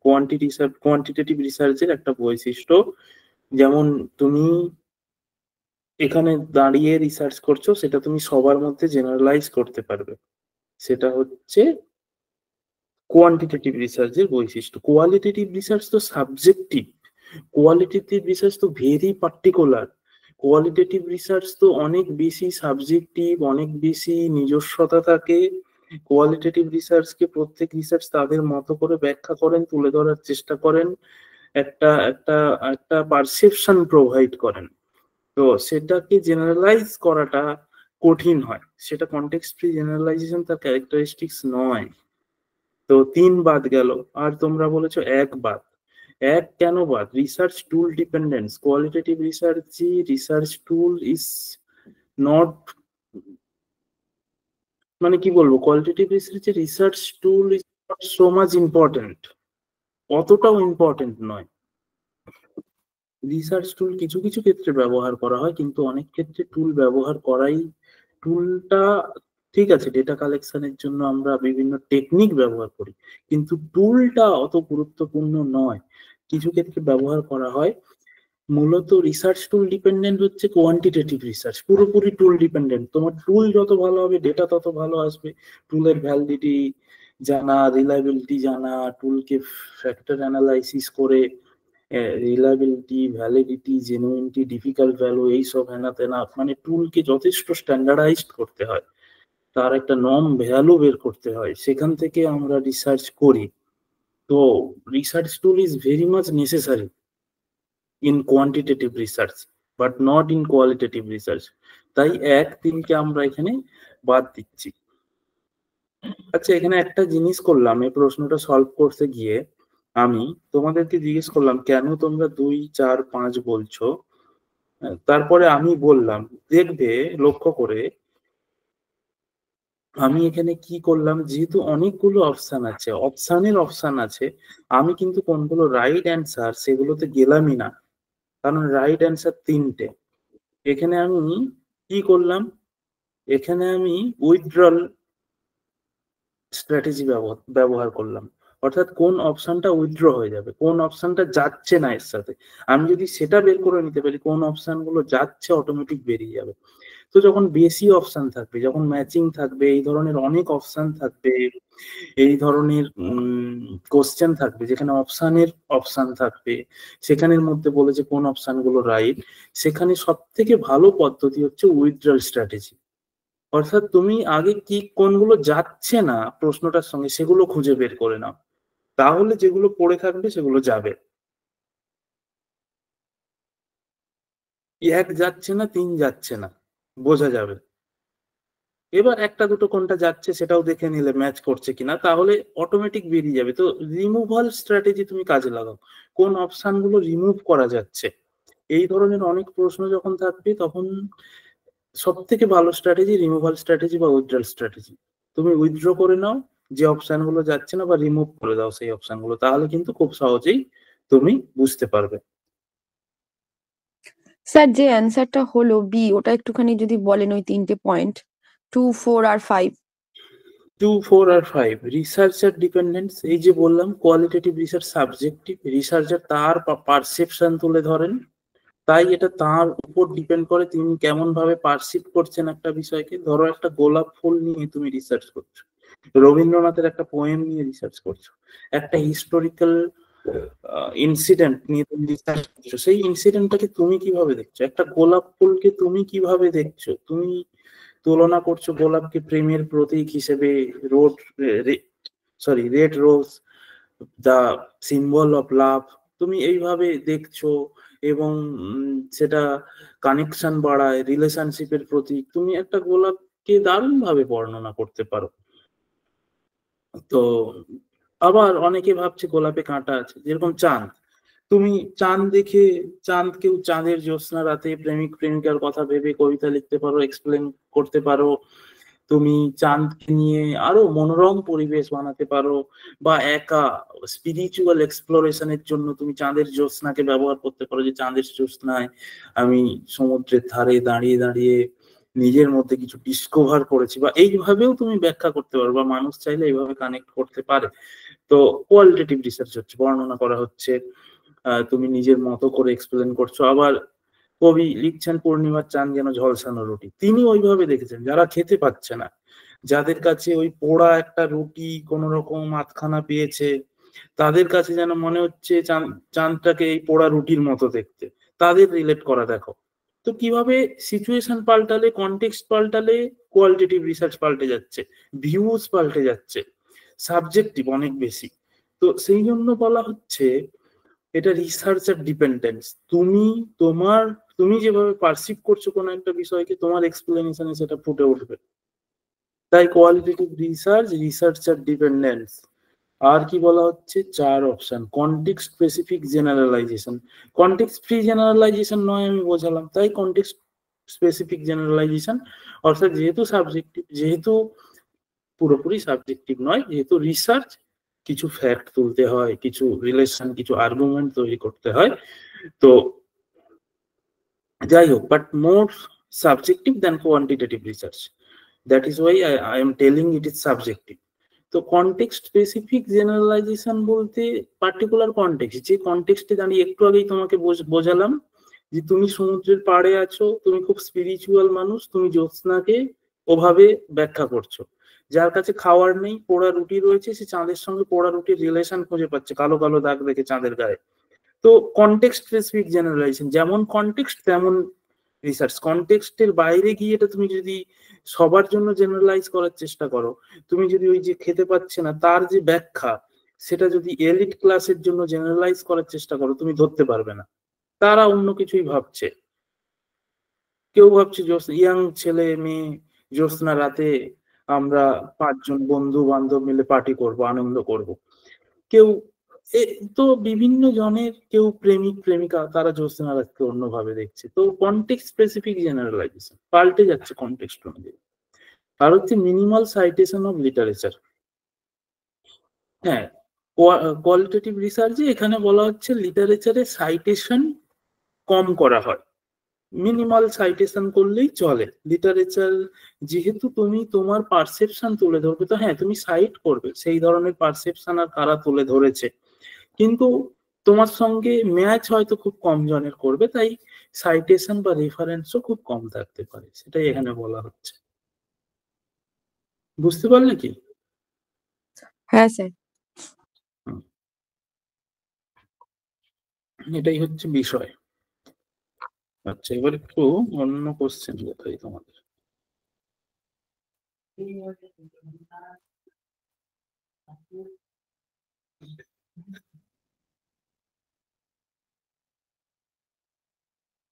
কোয়ান্টিটেটিভ রিসার্চের একটা বৈশিষ্ট্য, যেমন তুমি এখানে দাঁড়িয়ে রিসার্চ করছো, সেটা তুমি সবার মধ্যে জেনারেলাইজ করতে পারবে, সেটা হচ্ছে কোয়ান্টিটেটিভ রিসার্চের বৈশিষ্ট্য। কোয়ালিটেটিভ রিসার্চ তো সাবজেক্টিভ, কোয়ালিটেটিভ রিসার্চ তো ভেরি পার্টিকুলার। কোয়ালিটেটিভ রিসার্চ তো অনেক বেশি সাবজেক্টিভ, অনেক বেশি নিজস্বতা থাকে। কোয়ালিটেটিভ রিসার্চকে প্রত্যেক রিসার্চ তাদের মতো করে ব্যাখ্যা করেন, তুলে ধরার চেষ্টা করেন, একটা একটা একটা পারসেপশন প্রোভাইড করেন। তো সেটাকে জেনারেলাইজ করাটা কঠিন হয়, সেটা কনটেক্সট ফ্রি জেনারেলাইজেশন তার ক্যারেক্টারিস্টিক্স নয়। তো 3 বাদ গেল, আর তোমরা বলেছো 1 বাদ। 1 কেন বাদ? Research tool dependence. Qualitative research tool is not, মানে কি বলবো, qualitative research tool is not so much important, অতটাও ইম্পর্টেন্ট নয়। রিসার্চ টুল কিছু কিছু ক্ষেত্রে ব্যবহার করা হয়, কিন্তু অনেক ক্ষেত্রে টুল ব্যবহার করাই, টুলটা ঠিক আছে ডেটা কালেকশনের জন্য আমরা বিভিন্ন টেকনিক ব্যবহার করি, কিন্তু টুলটা অত গুরুত্বপূর্ণ নয়। কিছু ক্ষেত্রে ব্যবহার করা হয়। মূলত রিসার্চ টুল ডিপেন্ডেন্ট হচ্ছে কোয়ান্টিটেটিভ রিসার্চ, পুরোপুরি টুল ডিপেন্ডেন্ট। তোমার টুল যত ভালো হবে ডেটা তত ভালো আসবে। টুলের ভ্যালিডিটি জানা, রিলায়েবিলিটি জানা, টুলকে ফ্যাক্টর অ্যানালাইসিস করে reliability, validity, genuinity, difficult value, এইসব হেনা তেনা, মানে টুলকে যথেষ্ট স্ট্যান্ডার্ডাইজড করতে হয়, তার একটা নর্ম ভ্যালু বের করতে হয়, সেখান থেকে আমরা রিসার্চ করি। তো research tool is very much necessary in quantitative research but not in qualitative research. তাই 1-3কে আমরা এখানে বাদ দিচ্ছি। আচ্ছা, এখানে একটা জিনিস করলাম, এই প্রশ্নটা সলভ করতে গিয়ে আমি তোমাদেরকে জিজ্ঞেস করলাম কেন তোমরা 2, 4, 5 বলছো। তারপরে আমি বললাম, দেখবে লক্ষ্য করে আমি এখানে কি করলাম, যেহেতু অনেকগুলো অপশন আছে, আমি কিন্তু কোনগুলো রাইট অ্যান্সার সেগুলোতে গেলামই না, কারণ রাইট অ্যান্সার 3টে। এখানে আমি কি করলাম, এখানে আমি উইথড্রল স্ট্র্যাটেজি ব্যবহার করলাম, অর্থাৎ কোন অপশনটা উইথড্র হয়ে যাবে, কোন অপশনটা যাচ্ছে না এর সাথে, আমি যদি সেটা বের করে নিতে পারি, কোন অপশন গুলো যাচ্ছে অটোমেটিক বেরিয়ে যাবে। তো যখন বেশি অপশন থাকবে, যখন ম্যাচিং থাকবে, এই ধরনের অনেক অপশন থাকবে, এই ধরনের কোশ্চেন থাকবে যেখানে অপশন থাকবে, সেখানের মধ্যে বলেছে কোন অপশন গুলো রাইট, সেখানে সব থেকে ভালো পদ্ধতি হচ্ছে উইথড্রল স্ট্র্যাটেজি। অর্থাৎ তুমি আগে কি কোনগুলো যাচ্ছে না প্রশ্নটার সঙ্গে সেগুলো খুঁজে বের করে নাও, তাহলে যেগুলো পড়ে থাকবে সেগুলো যাবে। 1 যাচ্ছে না, 3 যাচ্ছে না, বোঝা যাবে। এবার 1-2 কোনটা যাচ্ছে সেটাও দেখে নিলে ম্যাচ করছে কিনা, তাহলে অটোমেটিক বেরিয়ে যাবে। তো রিমুভাল স্ট্র্যাটেজি তুমি কাজে লাগাও, কোন অপশন গুলো রিমুভ করা যাচ্ছে। এই ধরনের অনেক প্রশ্ন যখন থাকবে তখন সব থেকে ভালো স্ট্র্যাটেজি রিমুভাল স্ট্র্যাটেজি বা উইথড্রল স্ট্র্যাটেজি। তুমি উইথড্র করে নাও যে অপশন গুলো যাচ্ছে না, বা রিমুভ করে দাও সেই অপশন গুলো, তাহলে কিন্তু খুব সহজেই তুমি বুঝতে পারবে। স্যার যে অ্যান্সারটা হলো বি, ওটা একটুখানি যদি বলেন ওই 3টে পয়েন্ট, 2, 4 আর 5। 2, 4 আর 5 রিসার্চার ডিপেন্ডেন্স। এই যে বললাম কোয়ালিটেটিভ রিসার্চ সাবজেক্টিভ, রিসার্চার তার পারসেপশন তুলে ধরেন, তাই এটা তার উপর ডিপেন্ড করে তিনি কেমন ভাবে পারসিভ করছেন একটা বিষয়কে। ধরো একটা গোলাপ ফুল নিয়ে তুমি রিসার্চ করছো, রবীন্দ্রনাথের একটা পোয়েম নিয়ে রিসার্চ করছো, একটা হিস্টোরিক্যাল ইনসিডেন্ট নিয়ে তুমি রিসার্চ করছো, সেই ইনসিডেন্টটাকে তুমি কিভাবে দেখছো, একটা গোলাপ ফুলকে তুমি কিভাবে দেখছো, তুমি তুলনা করছো গোলাপকে প্রেমের প্রতীক হিসেবে, red rose the symbol of love, তুমি এইভাবে দেখছো, এবং সেটা কানেকশন বাড়ায়, রিলেশনশিপের প্রতীক, তুমি একটা গোলাপকে দারুণ ভাবে বর্ণনা করতে পারো। তো আবার অনেকে ভাবছে গোলাপে কাঁটা আছে, যেরকম চাঁদ, তুমি চাঁদ দেখে চাঁদকেও চাঁদের জ্যোৎস্না রাতে প্রেমিক প্রেমিকার কথা ভেবে কবিতা লিখতে পারো, এক্সপ্লেন করতে পারো, তুমি চাঁদকে নিয়ে আরো মনোরম পরিবেশ বানাতে পারো, বা একা স্পিরিচুয়াল এক্সপ্লোরেশনের জন্য তুমি চাঁদের জ্যোৎস্নাকে ব্যবহার করতে পারো, যে চাঁদের জ্যোৎস্নায় আমি সমুদ্রের ধারে দাঁড়িয়ে দাঁড়িয়ে নিজের মধ্যে কিছু ডিসকভার করেছি, বা এইভাবেও তুমি ব্যাখ্যা করতে পারো, বা মানুষ চাইলে এইভাবে কানেক্ট করতে পারে। তো কোয়ালিটেটিভ রিসার্চ হচ্ছে, বর্ণনা করা হচ্ছে, তুমি নিজের মতো করে এক্সপ্লেন করছো। আবার কবি লিখছেন পূর্ণিমার চাঁদ যেন ঝলসানো রুটি, তিনি ওইভাবে দেখেছেন যারা খেতে পাচ্ছে না, যাদের কাছে ওই পোড়া একটা রুটি কোন রকম আধখানা পেয়েছে, তাদের কাছে যেন মনে হচ্ছে চাঁদটাকে এই পোড়া রুটির মতো দেখতে, তাদের রিলেট করা দেখো। তো কিভাবে সিচুয়েশন পাল্টালে, কনটেক্সট পাল্টালে কোয়ালিটেটিভ রিসার্চ পাল্টে যাচ্ছে, ভিউজ পাল্টে যাচ্ছে, সাবজেক্টিভ অনেক বেশি। তো সেই জন্য বলা হচ্ছে এটা রিসার্চার ডিপেন্ডেন্স। তুমি যেভাবে পারসিভ করছো কোনো একটা বিষয়কে, তোমার এক্সপ্লেনেশনে সেটা ফুটে উঠবে। তাই কোয়ালিটেটিভ রিসার্চ, রিসার্চার ডিপেন্ডেন্স। আর কি বলা হচ্ছে, 4 option, context specific generalisation. Context free generalisation নয়, আমি বোঝালাম, তাই কনটেক্সট স্পেসিফিক জেনারেলাইজেশন, অর্থাৎ যেহেতু সাবজেক্টিভ, যেহেতু পুরোপুরি সাবজেক্টিভ নয়, যেহেতু রিসার্চ, কিছু ফ্যাক্ট তুলতে হয়, কিছু রিলেশন, কিছু আর্গুমেন্ট তৈরি করতে হয়, তো যাই হোক, but more subjective than quantitative research, that is Y I am telling it is subjective. তো কনটেক্সট স্পেসিফিক জেনারেলাইজেশন বলতে পার্টিকুলার কনটেক্সট, যে কনটেক্সটে দাঁড়িয়ে একটু আগেই তোমাকে বোঝালাম যে তুমি সমুদ্রের পাড়ে আছো, তুমি খুব স্পিরিচুয়াল মানুষ, তুমি জ্যোৎস্নাকে ওভাবে ব্যাখ্যা করছো, যার কাছে খাওয়ার নেই, পোড়া রুটি রয়েছে, সে চাঁদের সঙ্গে পোড়া রুটির রিলেশন খুঁজে পাচ্ছে, কালো কালো দাগ দেখে চাঁদের গায়ে। তো কনটেক্সট স্পেসিফিক জেনারেলাইজেশন, যেমন কনটেক্সট তেমন রিসার্চ। কনটেক্সটের বাইরে গিয়ে এটা তুমি যদি সবার জন্য জেনারেলাইজ করার চেষ্টা করো, তুমি যদি ওই যে খেতে পাচ্ছে না তার যে ব্যাখ্যা, সেটা যদি এলিট ক্লাসের জন্য জেনারেলাইজ করার চেষ্টা করো, তুমি ধরতে পারবে না, তারা অন্য কিছুই ভাবছে। কেউ ভাবছে ইয়াং ছেলে মেয়ে, জ্যোৎস্না রাতে আমরা 5 জন বন্ধু বান্ধব মিলে পার্টি করব, আনন্দ করব। কেউ তো বিভিন্ন জনের, কেউ প্রেমিক প্রেমিকা, তারা জ্যোৎস্না রাতকে অন্যভাবে দেখছে। তো কনটেক্সট স্পেসিফিক জেনারেলাইজেশন পাল্টে যাচ্ছে কনটেক্সট অনুযায়ী। আর হচ্ছে মিনিমাল সাইটেশন অফ লিটারেচার। হ্যাঁ, কোয়ালিটেটিভ রিসার্চে এখানে বলা হচ্ছে লিটারেচারে সাইটেশন কম করা হয়, মিনিমাল সাইটেশন করলেই চলে। লিটারেচার যেহেতু তুমি তোমার পারসেপশন তুলে ধরবে, তো হ্যাঁ তুমি সাইট করবে সেই ধরনের পারসেপশন আর কারা তুলে ধরেছে, কিন্তু তোমার সঙ্গে ম্যাচ হয়তো খুব কম জনের করবে, তাই সাইটেশন বা রেফারেন্সও খুব কম থাকতে পারে, সেটাই এখানে বলা হচ্ছে। বুঝতে পারলে কি? হ্যাঁ স্যার। এটাই হচ্ছে বিষয়। আচ্ছা, এবার একটু অন্য কোশ্চেন দেখাই তোমাদের।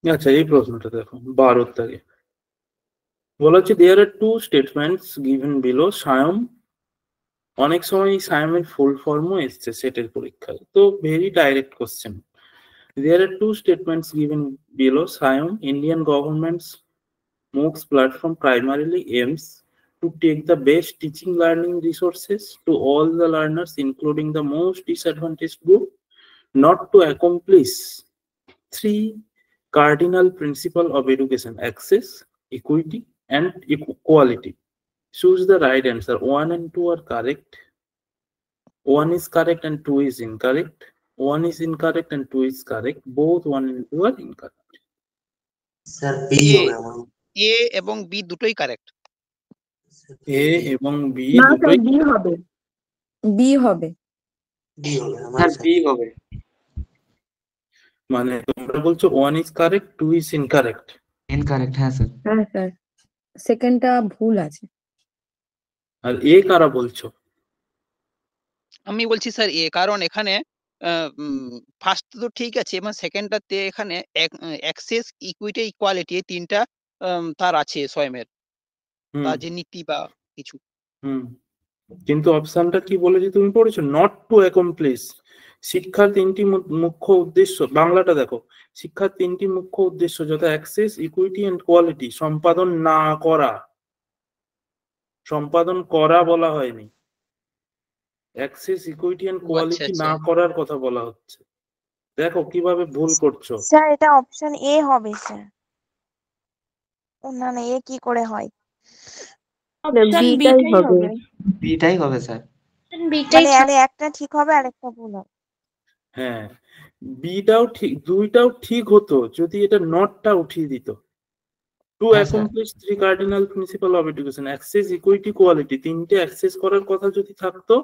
আচ্ছা, এই প্রশ্নটা দেখো 12 দাগে বলা হচ্ছে দেয়ার আর 2 স্টেটমেন্টস গিভেন বিলো সায়ম। অনেক সময় সায়মের ফুল ফর্মও এসছে সেটের পরীক্ষায়, তো very direct question. There are 2 statements given below. Siam, Indian government's MOOCs platform primarily aims to take the best teaching learning resources to all the learners, including the most disadvantaged group, not to accomplish 3 cardinal principles of education: access, equity, and equality. Choose the right answer. 1 and 2 are correct. 1 is correct and 2 is incorrect. 1 is incorrect and 2 is correct. Both 1 and 2 are incorrect. Sir B A হবে আমার। এ এবং B দুটোই correct. A এবং B না দুটোই sir, B হবে। B হবে। B হবে আমার স্যার স্যার। বি হবে। মানে তোমরা বলছো 1 is correct, 2 is incorrect. Incorrect, হ্যাঁ স্যার। হ্যাঁ স্যার, সেকেন্ডটা ভুল আছে। আর A কারা বলছো? আমি বলছি স্যার এ, কারণ এখানে ফার্স্ট তো ঠিক আছে এবং সেকেন্ডটাতে এখানে অ্যাক্সেস, ইকুইটি, ইকুয়ালিটি এই 3টা তার আছে স্বয়মের, তার যে নীতি বা কিছু। কিন্তু অপশনটা কি বলেছে তুমি পড়েছো? Not to accomplish. শিক্ষার 3টি মুখ্য উদ্দেশ্য, বাংলাটা দেখো, শিক্ষার 3টি মুখ্য উদ্দেশ্য যথা অ্যাক্সেস, ইকুইটি এন্ড কোয়ালিটি সম্পাদন না করা। সম্পাদন করা বলা হয়নি, অ্যাক্সেস ইকুইটি এন্ড ও আচ্ছা কোয়ালিটি আচ্ছা না করার কথা বলা হচ্ছে। দেখো কিভাবে ভুল করছো। স্যার এটা অপশন এ হবে স্যার। ও না না, এ কি করে হয়? অপশন বিটাই বিটাই হবে। হবে। বিটাই হবে স্যার। বিটাই মানে আরে একটা ঠিক হবে আর একটা ভুল হবে। হ্যাঁ, বিটাও ঠিক, দুইটাও ঠিক হতো যদি এটা নটটা উঠিয়ে দিত। টু হ্যাঁ sir. Accomplish three cardinal principal of education, access equity quality, তিনটে অ্যাক্সেস করার কথা যদি থাকতো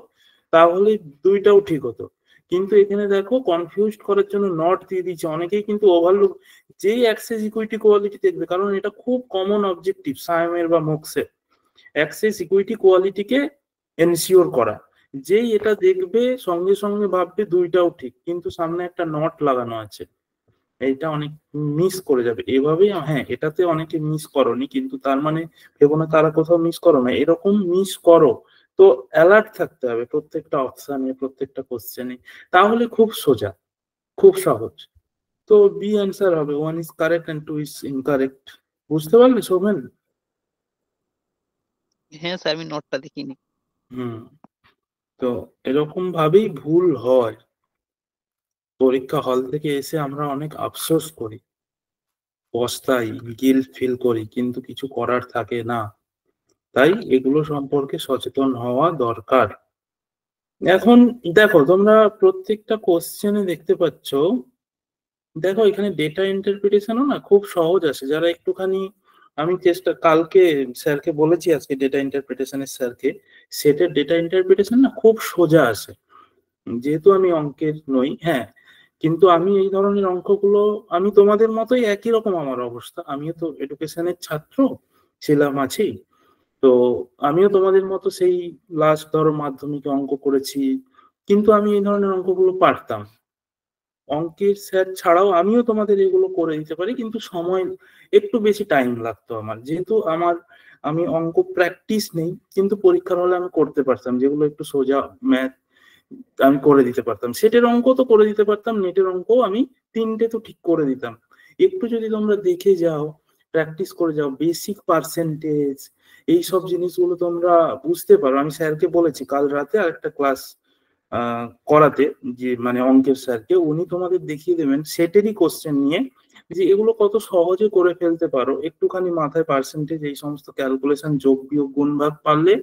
তাহলে দুইটাও ঠিক হতো। কিন্তু এখানে দেখো কনফিউজ করার জন্য নট দিয়ে দিচ্ছে। অনেকেই কিন্তু ওভারলুক, যেই অ্যাক্সেস ইকুইটি কোয়ালিটি দেখবে, কারণ এটা খুব কমন অবজেক্টিভ সায়েমের বা মোক্সের, অ্যাক্সেস ইকুইটি কোয়ালিটিকে এনশিওর করা। যেই এটা দেখবে সঙ্গে সঙ্গে ভাববে দুইটাও ঠিক, কিন্তু সামনে একটা নট লাগানো আছে, এইটা অনেক মিস করে যাবে এভাবেই। হ্যাঁ, এটাতে অনেকে মিস করনি, কিন্তু তার মানে ভেবো না তারা কোথাও মিস করো না, এরকম মিস করো। তো অ্যালার্ট থাকতে হবে প্রত্যেকটা অপশানে, প্রত্যেকটা কোশ্চেনে, তাহলে খুব সোজা, খুব সহজ। তো বি অ্যান্সার হবে, 1 is correct and 2 is incorrect. বুঝতে পারলে শোভেন? হ্যাঁ স্যার, আমি নোটটা দেখিনি। তো এরকম ভাবেই ভুল হয়। পরীক্ষা হল থেকে এসে আমরা অনেক আফসোস করি, পস্তাই, গিল্ট ফিল করি, কিন্তু কিছু করার থাকে না। তাই এগুলো সম্পর্কে সচেতন হওয়া দরকার। এখন দেখো তোমরা প্রত্যেকটা কোশ্চেনে দেখতে পাচ্ছ, দেখো এখানে ডেটা ইন্টারপ্রিটেশনও না খুব সহজ আসে। যারা একটুখানি, আমি কালকে স্যারকে বলেছি, আজকে ডেটা ইন্টারপ্রিটেশনের স্যারকে, সেটের ডেটা ইন্টারপ্রিটেশন না খুব সোজা আসে। যেহেতু আমি অঙ্কের নই, হ্যাঁ, কিন্তু আমি এই ধরনের অঙ্কগুলো, আমি তোমাদের মতোই একই রকম আমার অবস্থা, আমিও তো এডুকেশনের ছাত্র ছিলাম, আছি। তো আমিও তোমাদের মতো সেই লাস্ট ধরো মাধ্যমিকে অঙ্ক করেছি, কিন্তু আমি এই ধরনের অঙ্কগুলো পারতাম। অঙ্কের স্যার ছাড়াও আমিও তোমাদের এগুলো করে দিতে পারি, কিন্তু সময় একটু বেশি টাইম লাগতো আমার, যেহেতু আমি অঙ্ক প্র্যাকটিস নেই, কিন্তু পরীক্ষার হলে আমি করতে পারতাম যেগুলো একটু সোজা ম্যাথ, আমি করে দিতে পারতাম। সেটের অঙ্ক তো করে দিতে পারতাম, নেটের অঙ্ক আমি তিনটে তো ঠিক করে দিতাম। একটু যদি তোমরা দেখে যাও, প্র্যাকটিস করে যাও, বেসিক পার্সেন্টেজ, এইসব জিনিসগুলো তোমরা বুঝতে পারো। আমি স্যারকে বলেছি কাল রাতে আরেকটা ক্লাস করাতে, যে মানে অঙ্কের স্যারকে, উনি তোমাদের দেখিয়ে দেবেন সেটেরই কোশ্চেন নিয়ে, যে এগুলো কত সহজে করে ফেলতে পারো একটুখানি মাথায় পার্সেন্টেজ, এই সমস্ত ক্যালকুলেশন, যোগ বিয়োগ গুণ ভাগ পারলে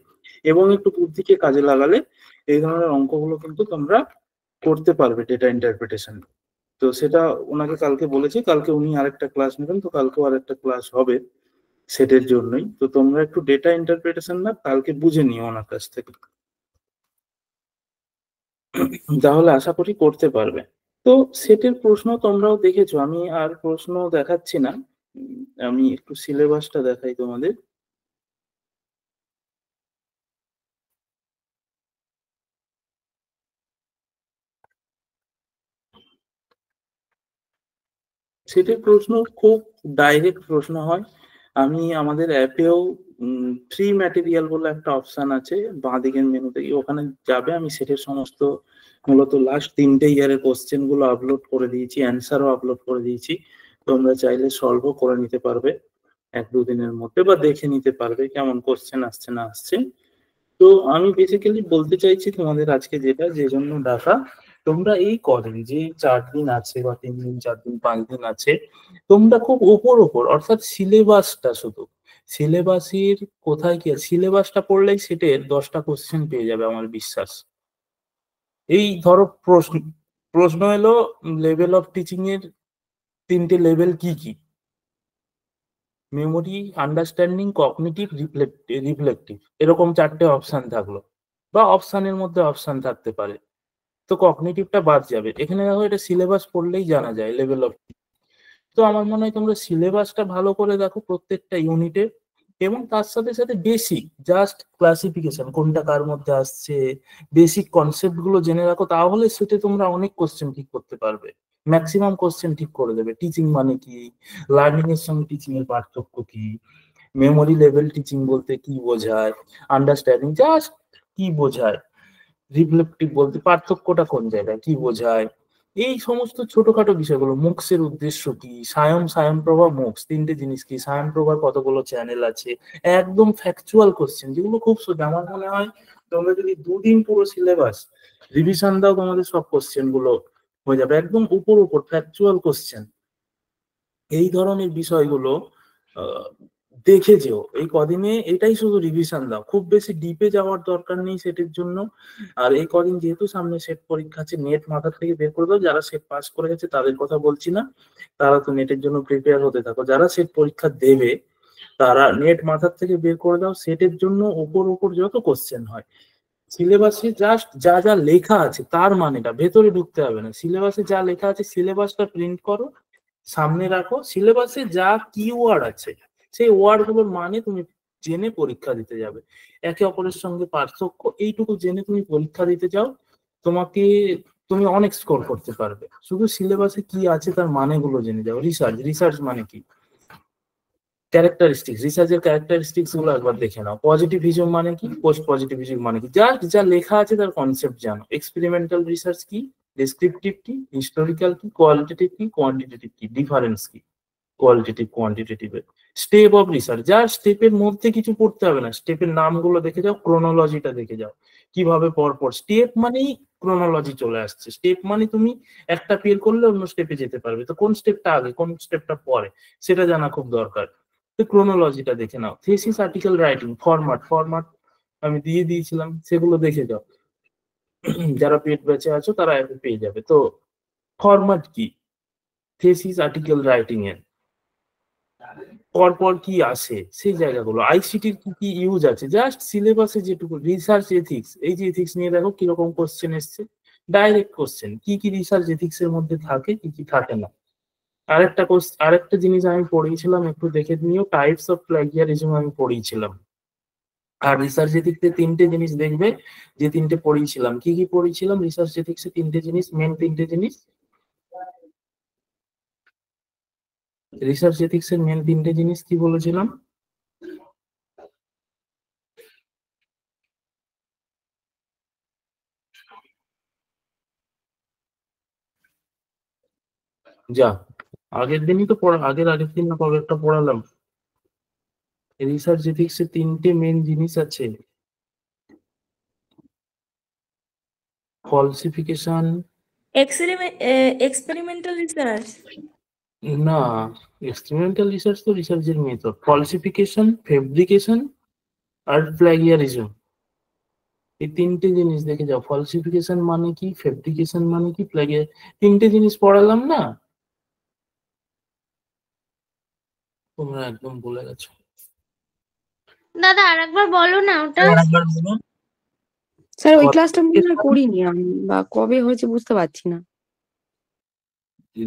এবং একটু বুদ্ধিকে কাজে লাগালে এই ধরনের অঙ্কগুলো কিন্তু তোমরা করতে পারবে ডেটা ইন্টারপ্রিটেশন। তো সেটা ওনাকে কালকে বলেছি, কালকে উনি আরেকটা ক্লাস নেবেন, তো কালকেও আরেকটা ক্লাস হবে সেটের জন্যই। তো তোমরা একটু ডেটা ইন্টারপ্রিটেশন না কালকে বুঝে নিও ওনার কাছ থেকে, তাহলে আশা করি করতে পারবে। তো সেটের প্রশ্ন তোমরাও দেখেছো, আমি আর প্রশ্ন দেখাচ্ছি না, আমি একটু সিলেবাসটা দেখাই তোমাদের। সেটের প্রশ্ন খুব ডাইরেক্ট প্রশ্ন হয়। আমি আমাদের অ্যাপেও ফ্রি ম্যাটেরিয়াল বলে একটা অপশন আছে বাঁদিকের মেনু থেকে, ওখানে যাবে, আমি সেটের সমস্ত মূলত লাস্ট 3টে ইয়ারের কোশ্চেন গুলো আপলোড করে দিয়েছি, অ্যান্সারও আপলোড করে দিয়েছি। তোমরা চাইলে সলভও করে নিতে পারবে 1-2 দিনের মধ্যে, বা দেখে নিতে পারবে কেমন কোশ্চেন আসছে না আসছে। তো আমি বেসিক্যালি বলতে চাইছি তোমাদের আজকে যেটা, যে জন্য ডাকা, তোমরা এই কদিন, যে 4 দিন আছে বা 3 দিন 4 দিন 5 দিন আছে, তোমরা খুব ওপর অর্থাৎ সিলেবাসটা, শুধু সিলেবাসের কোথায় কি আছে, সিলেবাসটা পড়লেই সেটের 10টা কোশ্চেন পেয়ে যাবে আমার বিশ্বাস। এই ধরো প্রশ্ন এলো লেভেল অফ টিচিং এর 3টে লেভেল কি কি, মেমোরি, আন্ডারস্ট্যান্ডিং, কগনিটিভ, রিফ্লেক্টিভ, এরকম 4টে অপশন থাকলো, বা অপশনের মধ্যে অপশন থাকতে পারে। তো কগনিটিভটা বাদ যাবে, এখানে দেখো এটা সিলেবাস পড়লেই জানা যায় লেভেল অফ। তো আমার মনে হয় তোমরা সিলেবাসটা ভালো করে দেখো প্রত্যেকটা ইউনিটে, এবং তার সাথে সাথে বেসিক জাস্ট ক্লাসিফিকেশন কোনটা কার মধ্যে আসছে, বেসিক কনসেপ্ট গুলো জেনে রাখো, তাহলে সেটা তোমরা অনেক কোশ্চেন ঠিক করতে পারবে, ম্যাক্সিমাম কোশ্চেন ঠিক করে দেবে। টিচিং মানে কি, লার্নিং এর সঙ্গে টিচিং এর পার্থক্য কি, মেমোরি লেভেল টিচিং বলতে কি বোঝায়, আন্ডারস্ট্যান্ডিং জাস্ট কি বোঝায়, রিফ্লেক্টিভ বলতে পার্থক্যটা কোন জায়গায়, কি বোঝায়, এই সমস্ত ছোটখাটো বিষয়গুলো, মোক্সের উদ্দেশ্য কি, সায়ন প্রভা মোক্স তিনটে জিনিস কি, সায়ন প্রভার কতগুলো চ্যানেল আছে, একদম ফ্যাকচুয়াল কোশ্চেন যেগুলো খুব সোজা। আমার মনে হয় তোমরা যদি 2 দিন পুরো সিলেবাস রিভিশন দাও, তোমাদের সব কোশ্চেন গুলো হয়ে যাবে, একদম উপর উপর ফ্যাকচুয়াল কোশ্চেন। এই ধরনের বিষয়গুলো আহ, দেখে যেও এই কদিনে, এটাই শুধু রিভিশন দাও, খুব বেশি ডিপে যাওয়ার দরকার নেই সেটের জন্য। আর এই কদিন যেহেতু সামনে সেট পরীক্ষা আছে, নেট মাথার থেকে বের করে দাও। যারা সেট পাস করে গেছে তাদের কথা বলছি না, তারা তো নেটের জন্য প্রিপেয়ার হতে থাকো। যারা সেট পরীক্ষা দেবে তারা নেট মাথার থেকে বের করে দাও। সেটের জন্য ওপর ওপর যত কোশ্চেন হয়, সিলেবাসে জাস্ট যা যা লেখা আছে তার মানেটা, ভেতরে ঢুকতে হবে না। সিলেবাসে যা লেখা আছে সিলেবাসটা প্রিন্ট করো, সামনে রাখো। সিলেবাসে যা কিওয়ার্ড আছে সেই ওয়ার্ড গুলোর মানে তুমি জেনে পরীক্ষা দিতে যাবে। একে অপরের সঙ্গে পার্থক্য এইটুকু জেনে তুমি পরীক্ষা দিতে যাও, তুমি অনেক স্কোর করতে পারবে। শুধু সিলেবাসে কি আছে তার মানেগুলো জেনে যাও। রিসার্চ মানে কি, ক্যারেক্টারিস্টিক্স, রিসার্চের ক্যারেক্টারিস্টিক্স গুলো একবার দেখে নাও। পজিটিভিজম মানে কি, পোস্ট পজিটিভিজম মানে কি, জাস্ট যা লেখা আছে তার কনসেপ্ট জানো। এক্সপেরিমেন্টাল রিসার্চ কি, ডেসক্রিপটিভ কি, হিস্টোরিক্যাল কি, কোয়ালিটেটিভ কি, কোয়ান্টিটেটিভ কি, ডিফারেন্স কি কোয়ালিটেটিভ কোয়ান্টিটেটিভের। স্টেপ অফ রিসার্চ, যা স্টেপের মধ্যে কিছু পড়তে হবে না, স্টেপের নামগুলো দেখে যাও, ক্রোনোলজিটা দেখে যাও কিভাবে পরপর। স্টেপ মানেই ক্রোনোলজি চলে আসছে। স্টেপ মানে তুমি একটা পের করলে অন্য স্টেপে যেতে পারবে, তো কোন স্টেপটা আগে কোন স্টেপটা পরে সেটা জানা খুব দরকার। তো ক্রোনোলজিটা দেখে নাও। থিসিস আর্টিকেল রাইটিং, ফরম্যাট আমি দিয়ে দিয়েছিলাম, সেগুলো দেখে যাও। যারা পেড ব্যাচে আছো তারা পেয়ে যাবে। তো ফরম্যাট কি, থিসিস আর্টিকেল রাইটিং এর পরপর কি আসে সেই জায়গাগুলো, আইসিটির কি কি ইউজ আছে, জাস্ট সিলেবাসে যেটুকু। রিসার্চ এথিক্স, এই যে এথিক্স নিয়ে দেখো কিরকম কোশ্চেন এসছে, ডাইরেক্ট কোশ্চেন, কি কি রিসার্চ এথিক্স এর মধ্যে থাকে, কি কি থাকে না। আরেকটা জিনিস আমি পড়িয়েছিলাম, একটু দেখে নিও, টাইপস অফ প্লাগিয়ারিজম আমি পড়িয়েছিলাম। আর রিসার্চ এথিক্সে 3টে জিনিস দেখবে, যে 3টে পড়িয়েছিলাম। কি কি পড়িয়েছিলাম রিসার্চ এথিক্সে? 3টে জিনিস, মেন 3টে জিনিস। রিসার্চ এথিক্স এর মেন 3টে জিনিস কি বলেছিলাম? যা আগের দিনই তো আগের দিন না কবে একটা পড়ালাম। রিসার্চ এথিক্স এর 3টে মেন জিনিস আছে, ফলসিফিকেশন। এক্সপেরিমেন্টাল রিসার্চ না, এক্সপেরিমেন্টাল রিসার্চ তো রিসার্চের মেথড। ফলসিফিকেশন, ফেব্রিকেশন আর প্লাগিয়ারিজম, এই 3টে জিনিস দেখে যাও। ফলসিফিকেশন মানে কি, ফেব্রিকেশন মানে কি, প্লাগিয়ার, 3টে জিনিস পড়ালাম না, তোমরা একদম ভুলে গেছো। দাদা আরেকবার বলো না ওটা। একবার বলুন। স্যার ওই ক্লাসটা মনে হয় করিনি আমি, বা কবে হয়েছে বুঝতে পারছি না।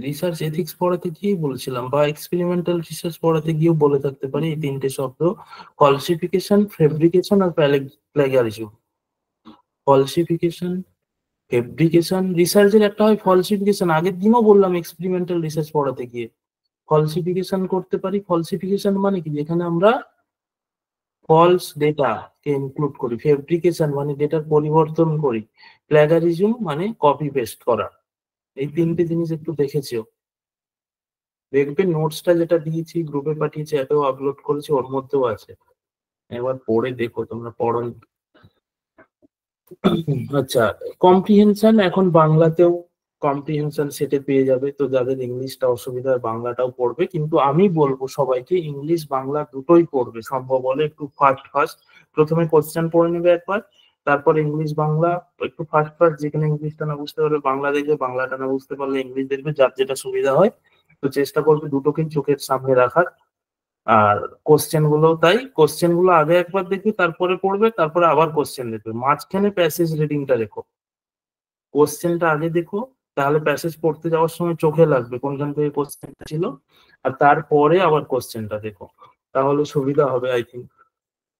রিসার্চ এথিক্স পড়াতে গিয়ে বলেছিলাম, বা এক্সপেরিমেন্টাল রিসার্চ পড়াতে গিয়েও বলে থাকতে পারি এই 3টে শব্দ, ফলসিফিকেশন, ফেব্রিকেশন আর প্লাগিয়ারিজম। ফলসিফিকেশন, ফেব্রিকেশন, রিসার্চের একটা হয় ফলসিফিকেশন, আগের দিনও বললাম এক্সপেরিমেন্টাল রিসার্চ পড়াতে গিয়ে। ফলসিফিকেশন করতে পারি, ফলসিফিকেশন মানে কি, যেখানে আমরা ফলস ডেটা কে ইনক্লুড করি। ফেব্রিকেশন মানে ডেটার পরিবর্তন করি। প্লাগারিজম মানে কপি পেস্ট করা। এই 3টে জিনিস একটু দেখেছো, দেখবে নোটসটা যেটা দিয়েছি গ্রুপে পাঠিয়েছি, অ্যাপেও আপলোড করেছি, ওর মধ্যেও আছে, একবার পড়ে দেখো, তোমরা পড়নি। আচ্ছা, কম্প্রিহেনশন এখন বাংলাতেও কম্প্রিহেনশন সেটে পেয়ে যাবে, তো যাদের ইংলিশটা অসুবিধা বাংলাটাও পড়বে। কিন্তু আমি বলবো সবাইকে ইংলিশ বাংলা দুটোই পড়বে, সম্ভব হলে একটু ফার্স্ট প্রথমে কোশ্চেন পড়ে নেবে একবার, তারপর ইংলিশ বাংলা একটু ফার্স্ট যেখানে ইংলিশটা না বুঝতে পারলে বাংলা দেখবে, বাংলাটা না বুঝতে পারলে ইংলিশ দেখবে, যার যেটা সুবিধা হয়। তো চেষ্টা করবে দুটোকেই চোখের সামনে রাখার। আর কোশ্চেন গুলো তাই, কোশ্চেন গুলো আগে একবার দেখবে, তারপরে পড়বে, তারপরে আবার কোশ্চেন দেখবে, মাঝখানে প্যাসেজ রিডিংটা রেখো। কোশ্চেনটা আগে দেখো, তাহলে প্যাসেজ পড়তে যাওয়ার সময় চোখে লাগবে কোনখান থেকে কোশ্চেনটা ছিল, আর তারপরে আবার কোশ্চেনটা দেখো, তাহলে সুবিধা হবে। আই থিঙ্ক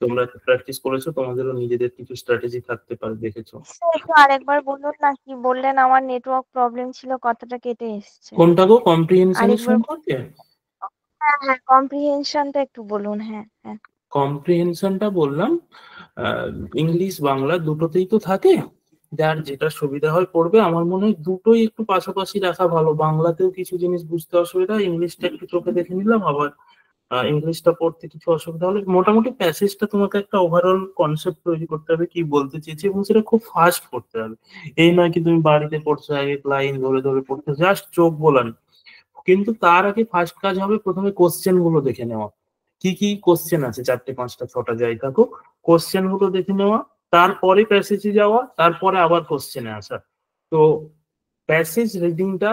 তোমরা প্র্যাকটিস করেছো, তোমাদেরও নিজেদের কিছু স্ট্র্যাটেজি থাকতে পারে, দেখেছো। স্যার একটু আরেকবার বলুন না, কি বললেন? আমার নেটওয়ার্ক প্রবলেম ছিল, কথাটা কেটে এসছে। কোনটা গো, কম্প্রিহেনশনের আরেকবার সম্পর্কে? হ্যাঁ, কম্প্রিহেনশনটা একটু বলুন। হ্যাঁ হ্যাঁ। কম্প্রিহেনশনটা বললাম, ইংলিশ বাংলা দুটোতেই তো থাকে। যার যেটা সুবিধা হয় পড়বে। আমার মনে হয় দুটোই একটু পাশাপাশি রাখা ভালো। বাংলাতেও কিছু জিনিস বুঝতে অসুবিধা, ইংলিশটা একটু চোখে দেখে নিলাম, আবার ইংলিশটা পড়তে কিছু অসুবিধা হলে মোটামুটি প্যাসেজটা তোমাকে একটা ওভারঅল কনসেপ্ট তৈরি করতে হবে কি বলতে চেয়েছি, এবং সেটা খুব ফাস্ট পড়তে হবে। এই নয় কি তুমি বাড়িতে পড়ছো এক এক লাইন ধরে ধরে পড়তে, জাস্ট চোখ বোলানো। কিন্তু তার আগে ফার্স্ট কাজ হবে প্রথমে কোশ্চেন গুলো দেখে নেওয়া, কি কি কোশ্চেন আছে, 4টে 5টা 6টা যাই থাকুক, কোশ্চেন গুলো দেখে নেওয়া, তারপরে প্যাসেজে যাওয়া, তারপরে আবার কোশ্চেনে আসা। তো প্যাসেজ রিডিংটা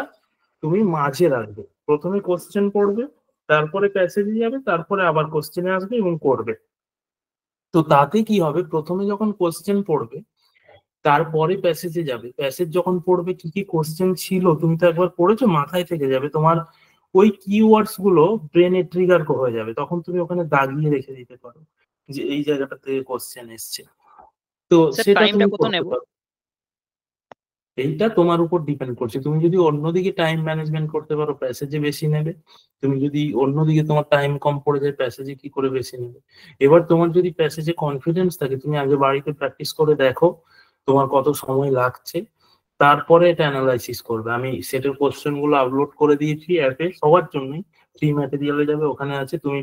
তুমি মাঝে রাখবে, প্রথমে কোশ্চেন পড়বে, তারপরে প্যাসেজে যাবে, তারপরে আবার কোশ্চেনে আসবে এবং করবে। তো তাতে কি হবে, প্রথমে যখন কোশ্চেন পড়বে তারপরে প্যাসেজে যাবে, প্যাসেজ যখন পড়বে কি কি কোশ্চেন ছিল তুমি তো একবার পড়েছো, মাথায় থেকে যাবে, তোমার ওই কিওয়ার্ডস গুলো ব্রেনে ট্রিগার হয়ে যাবে, তখন তুমি ওখানে দাগিয়ে রেখে দিতে পারো যে এই জায়গাটা থেকে কোশ্চেন এসছে। তো স্যার সেটা টাইমটা তুমি কত করতে নেব? পারো। এইটা তোমার উপর ডিপেন্ড করছে, তুমি যদি অন্যদিকে টাইম ম্যানেজমেন্ট করতে পারো প্যাসেজে বেশি নেবে, তুমি যদি অন্যদিকে তোমার টাইম কম পড়ে যায় প্যাসেজে কি করে বেশি নেবে। এবার তোমার যদি প্যাসেজে কনফিডেন্স থাকে, তুমি আগে বাড়িতে প্র্যাকটিস করে দেখো তোমার কত সময় লাগছে, তারপরে এটা অ্যানালাইসিস করবে। আমি সেটের কোশ্চেন গুলো আপলোড করে দিয়েছি অ্যাপে সবার জন্যই, ফ্রি ম্যাটেরিয়ালে যাবে, ওখানে আছে, তুমি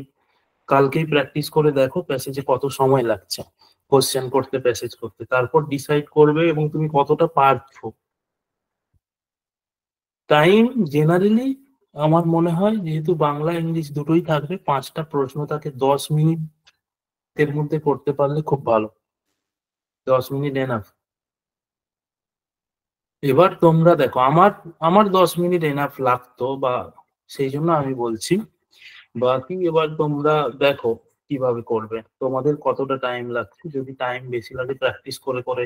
কালকেই প্র্যাকটিস করে দেখো প্যাসেজে কত সময় লাগছে কোশ্চেন করতে, প্যাসেজ করতে, তারপর ডিসাইড করবে এবং তুমি কতটা পারছো। টাইম জেনারেলি আমার মনে হয় যেহেতু বাংলা ইংলিশ দুটোই থাকবে, 5টা প্রশ্ন থাকে, 10 মিনিটের মধ্যে করতে পারলে খুব ভালো, 10 মিনিট এনাফ। এবার তোমরা দেখো, আমার আমার 10 মিনিট এনাফ লাগতো, বা সেই জন্য আমি বলছি। বাকি এবার তোমরা দেখো কিভাবে করবে, তোমাদের কতটা টাইম লাগছে। যদি টাইম বেশি লাগে প্র্যাকটিস করে করে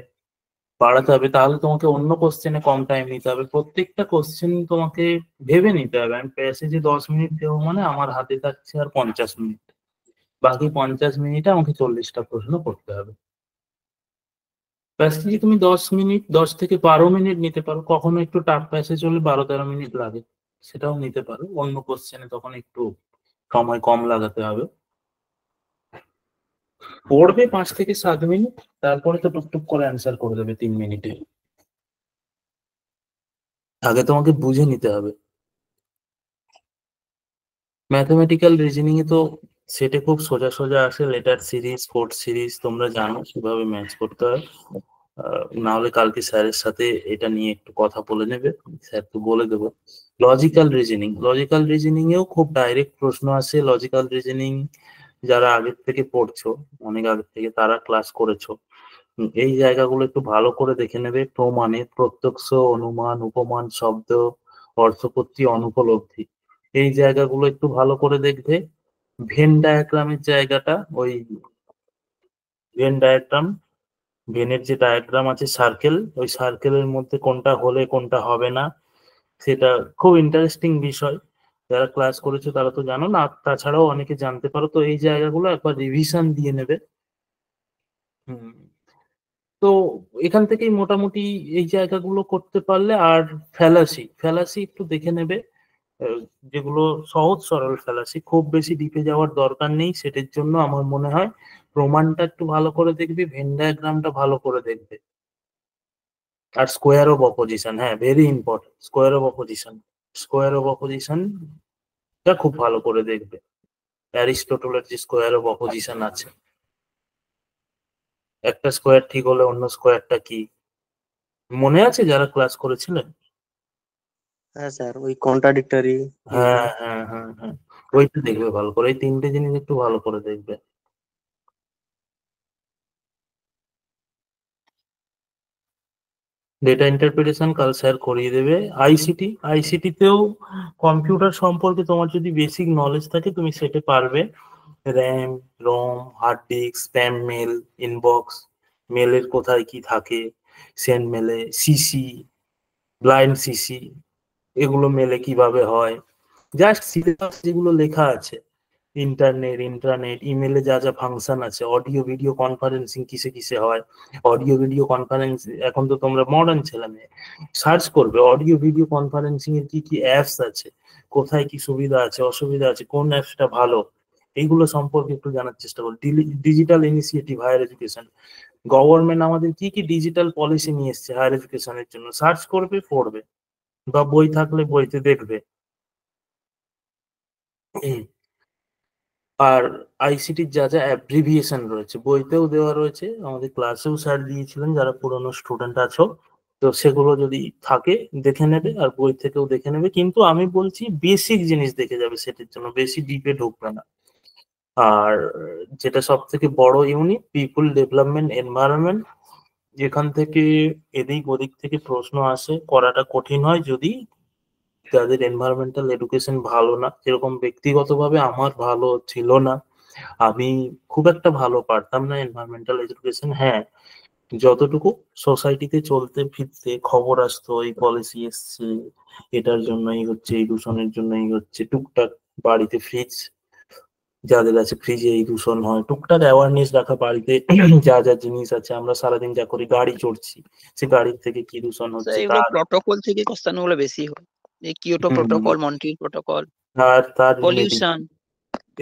বাড়াতে হবে, তাহলে তোমাকে অন্য কোশ্চেনে কম টাইম নিতে হবে। প্রত্যেকটা কোশ্চেন তোমাকে ভেবে নিতে হবে, আমি প্যাসেজে 10 মিনিট দেবো মানে আমার হাতে থাকছে আর 50 মিনিট, বাকি 50 মিনিটে আমাকে 40টা প্রশ্ন করতে হবে। প্যাসেজে তুমি 10 মিনিট, 10 থেকে 12 মিনিট নিতে পারো, কখনো একটু টাফ প্যাসেজ হলে 12-13 মিনিট লাগে, সেটাও নিতে পারো। অন্য কোশ্চেনে তখন একটু সময় কম লাগাতে হবে। পড়বে 5 থেকে 7 মিনিট, তারপরে তো টুকটুক করে অ্যান্সার করে দেবে 3 মিনিটে। আগে তোমাকে বুঝে নিতে হবে। ম্যাথমেটিক্যাল রিজনিং এ তো সেটে খুব সোজা সোজা আসে, লেটার সিরিজ, কোড সিরিজ, তোমরা জানো কিভাবে ম্যাচ করতে হয়। না হলে কালকে স্যারের সাথে এটা নিয়ে একটু কথা বলে নেবে, স্যার তো বলে দেবো। লজিক্যাল রিজনিং এও খুব ডাইরেক্ট প্রশ্ন আসে। লজিক্যাল রিজনিং যারা আগের থেকে পড়ছো, অনেক আগের থেকে, তারা ক্লাস করেছো, এই জায়গাগুলো একটু ভালো করে দেখে নেবে। প্রমাণে প্রত্যক্ষ, অনুমান, উপমান, শব্দ, অর্থপত্তি, অনুপলব্ধি, এই জায়গাগুলো একটু ভালো করে দেখবে। ভেন ডায়াগ্রামের জায়গাটা, ওই ভেন ডায়াগ্রাম, ভেনের যে ডায়াগ্রাম আছে সার্কেল, ওই সার্কেলের মধ্যে কোনটা হলে কোনটা হবে না, সেটা খুব ইন্টারেস্টিং বিষয়। যারা ক্লাস করেছে তারা তো জানো না, তাছাড়াও অনেকে জানতে পারো। তো এই জায়গাগুলো একবার রিভিশন দিয়ে নেবে। তো এখান থেকেই মোটামুটি এই জায়গাগুলো করতে পারলে। আর ফ্যালাসি একটু দেখে নেবে, আহ, যেগুলো সহজ সরল ফ্যালাসি, খুব বেশি ডিপে যাওয়ার দরকার নেই। সেটার জন্য আমার মনে হয় প্রমাণটা একটু ভালো করে দেখবে, ভেন ডায়াগ্রামটা ভালো করে দেখবে, আর স্কোয়ার অফ অপোজিশন, হ্যাঁ ভেরি ইম্পর্টেন্ট, স্কোয়ার অফ অপোজিশনটা খুব ভালো করে দেখবে। অ্যারিস্টটলের যে স্কোয়ার অফ অপোজিশন আছে, একটা স্কোয়ার ঠিক হলে অন্য স্কোয়ারটা কি, মনে আছে যারা ক্লাস করেছিলেন? হ্যাঁ স্যার, ওই কন্ট্রাডিক্টরি। হ্যাঁ হ্যাঁ হ্যাঁ হ্যাঁ, ওইটা দেখবে ভালো করে, এই 3টে জিনিস একটু ভালো করে দেখবে। ডেটা ইন্টারপ্রিটেশন কাল স্যার করিয়ে দেবে। আইসিটি তেও কম্পিউটার সম্পর্কে তোমার যদি বেসিক নলেজ থাকে তুমি সেটা পারবে। RAM, ROM, hard disk, spam mail, inbox, মেলের কোথায় কি থাকে, সেন্ড মেলে, সিসি, ব্লাইন্ড সিসি, এগুলো মেলে কিভাবে হয়, জাস্ট সিলেবাস যেগুলো লেখা আছে, ইন্টারনেট, ইমেলে যা যা ফাংশন আছে, অডিও ভিডিও কনফারেন্সিং কিসে কিসে হয়, অডিও ভিডিও কনফারেন্স, এখন তো তোমরা মডার্ন ছেলে মেয়ে, সার্চ করবে অডিও ভিডিও কনফারেন্সিং এর কি কি অ্যাপস আছে, কোথায় কি সুবিধা আছে অসুবিধা আছে, কোন অ্যাপসটা ভালো, এইগুলো সম্পর্কে একটু জানার চেষ্টা করো। Digital initiative higher education, government আমাদের কি কি ডিজিটাল পলিসি নিয়ে এসছে হায়ার এডুকেশনের জন্য, সার্চ করবে পড়বে, বা বই থাকলে বইতে দেখবে। আর আইসিটির যা যা অ্যাব্রিভিয়েশন রয়েছে বইতেও দেওয়া রয়েছে, আমাদের ক্লাসেও স্যার দিয়েছিলেন, যারা পুরনো স্টুডেন্ট আছো তো সেগুলো যদি থাকে দেখে নেবে, আর বই থেকেও দেখে নেবে। কিন্তু আমি বলছি বেসিক জিনিস দেখে যাবে, সেটার জন্য বেশি ডিপে ঢুকবে না। আর যেটা সব থেকে বড় ইউনিট পিপল ডেভেলপমেন্ট এনভায়রনমেন্ট, যেখান থেকে এদিক ওদিক থেকে প্রশ্ন আসে, করাটা কঠিন হয় যদি যাদের এনভায়রনমেন্টাল এডুকেশন ভালো না। যেরকম ব্যক্তিগতভাবে আমার ভালো ছিল না, আমি খুব একটা ভালো পারতাম না এনভায়রনমেন্টাল এডুকেশন। হ্যাঁ, যতটুকু সোসাইটিতে চলতে ফিরতে খবর আসতো, এই পলিসি এসছে, এটার জন্যই হচ্ছে, এই দূষণের জন্যই হচ্ছে, টুকটাক বাড়িতে ফ্রিজ যাদের আছে ফ্রিজে এই দূষণ হয়, টুকটাক অ্যাওয়ারনেস রাখা বাড়িতে যা যা জিনিস আছে, আমরা সারাদিন যা করি গাড়ি চড়ছি, সে গাড়ির থেকে কি দূষণ হচ্ছে এগুলো প্রটোকল থেকে কোশ্চেন গুলো বেশি হয়, এই কিয়োটো প্রটোকল, মন্ট্রিল প্রটোকল, আর তার পলিউশন,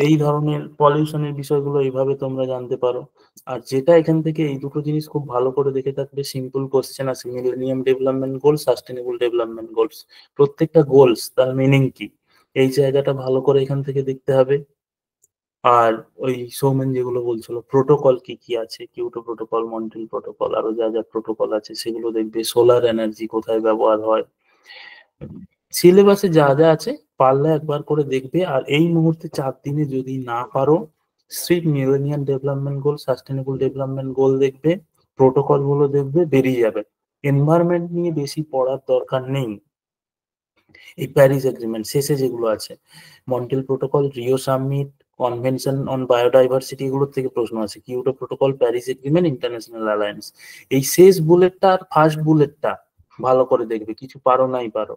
এই ধরনের পলিউশনের বিষয়গুলো এইভাবে তোমরা জানতে পারো। আর যেটা এখান থেকে এই দুটো জিনিস খুব ভালো করে দেখে থাকবে, সিম্পল কোশ্চেন আছে, millennium development goals, sustainable development goals, প্রত্যেকটা গোলস তার মিনিং কি, এই জায়গাটা ভালো করে এখান থেকে দেখতে হবে। আর ওই সৌমেন যেগুলো বলছিল প্রোটোকল কি কি আছে, কিয়োটো প্রোটোকল, মন্ট্রিল প্রোটোকল, আরো যা যা প্রোটোকল আছে সেগুলো দেখবে, সোলার এনার্জি কোথায় ব্যবহার হয়, সিলেবাসে যা যা আছে পারলে একবার করে দেখবে। আর এই মুহূর্তে 4 দিনে যদি না পারো, strict millennium development goal, sustainable development goal দেখবে, প্রোটোকল গুলো দেখবে, বেরিয়ে যাবে। এনভায়রনমেন্ট নিয়ে বেশি পড়ার দরকার নেই। এই প্যারিস এগ্রিমেন্ট শেষে যেগুলো আছে, Montreal protocol, Rio summit, convention on biodiversity, এগুলোর থেকে প্রশ্ন আছে, Kyoto protocol, Paris agreement, international alliance. এই শেষ বুলেটটা আর ফার্স্ট বুলেটটা ভালো করে দেখবে, কিছু পারো নাই পারো,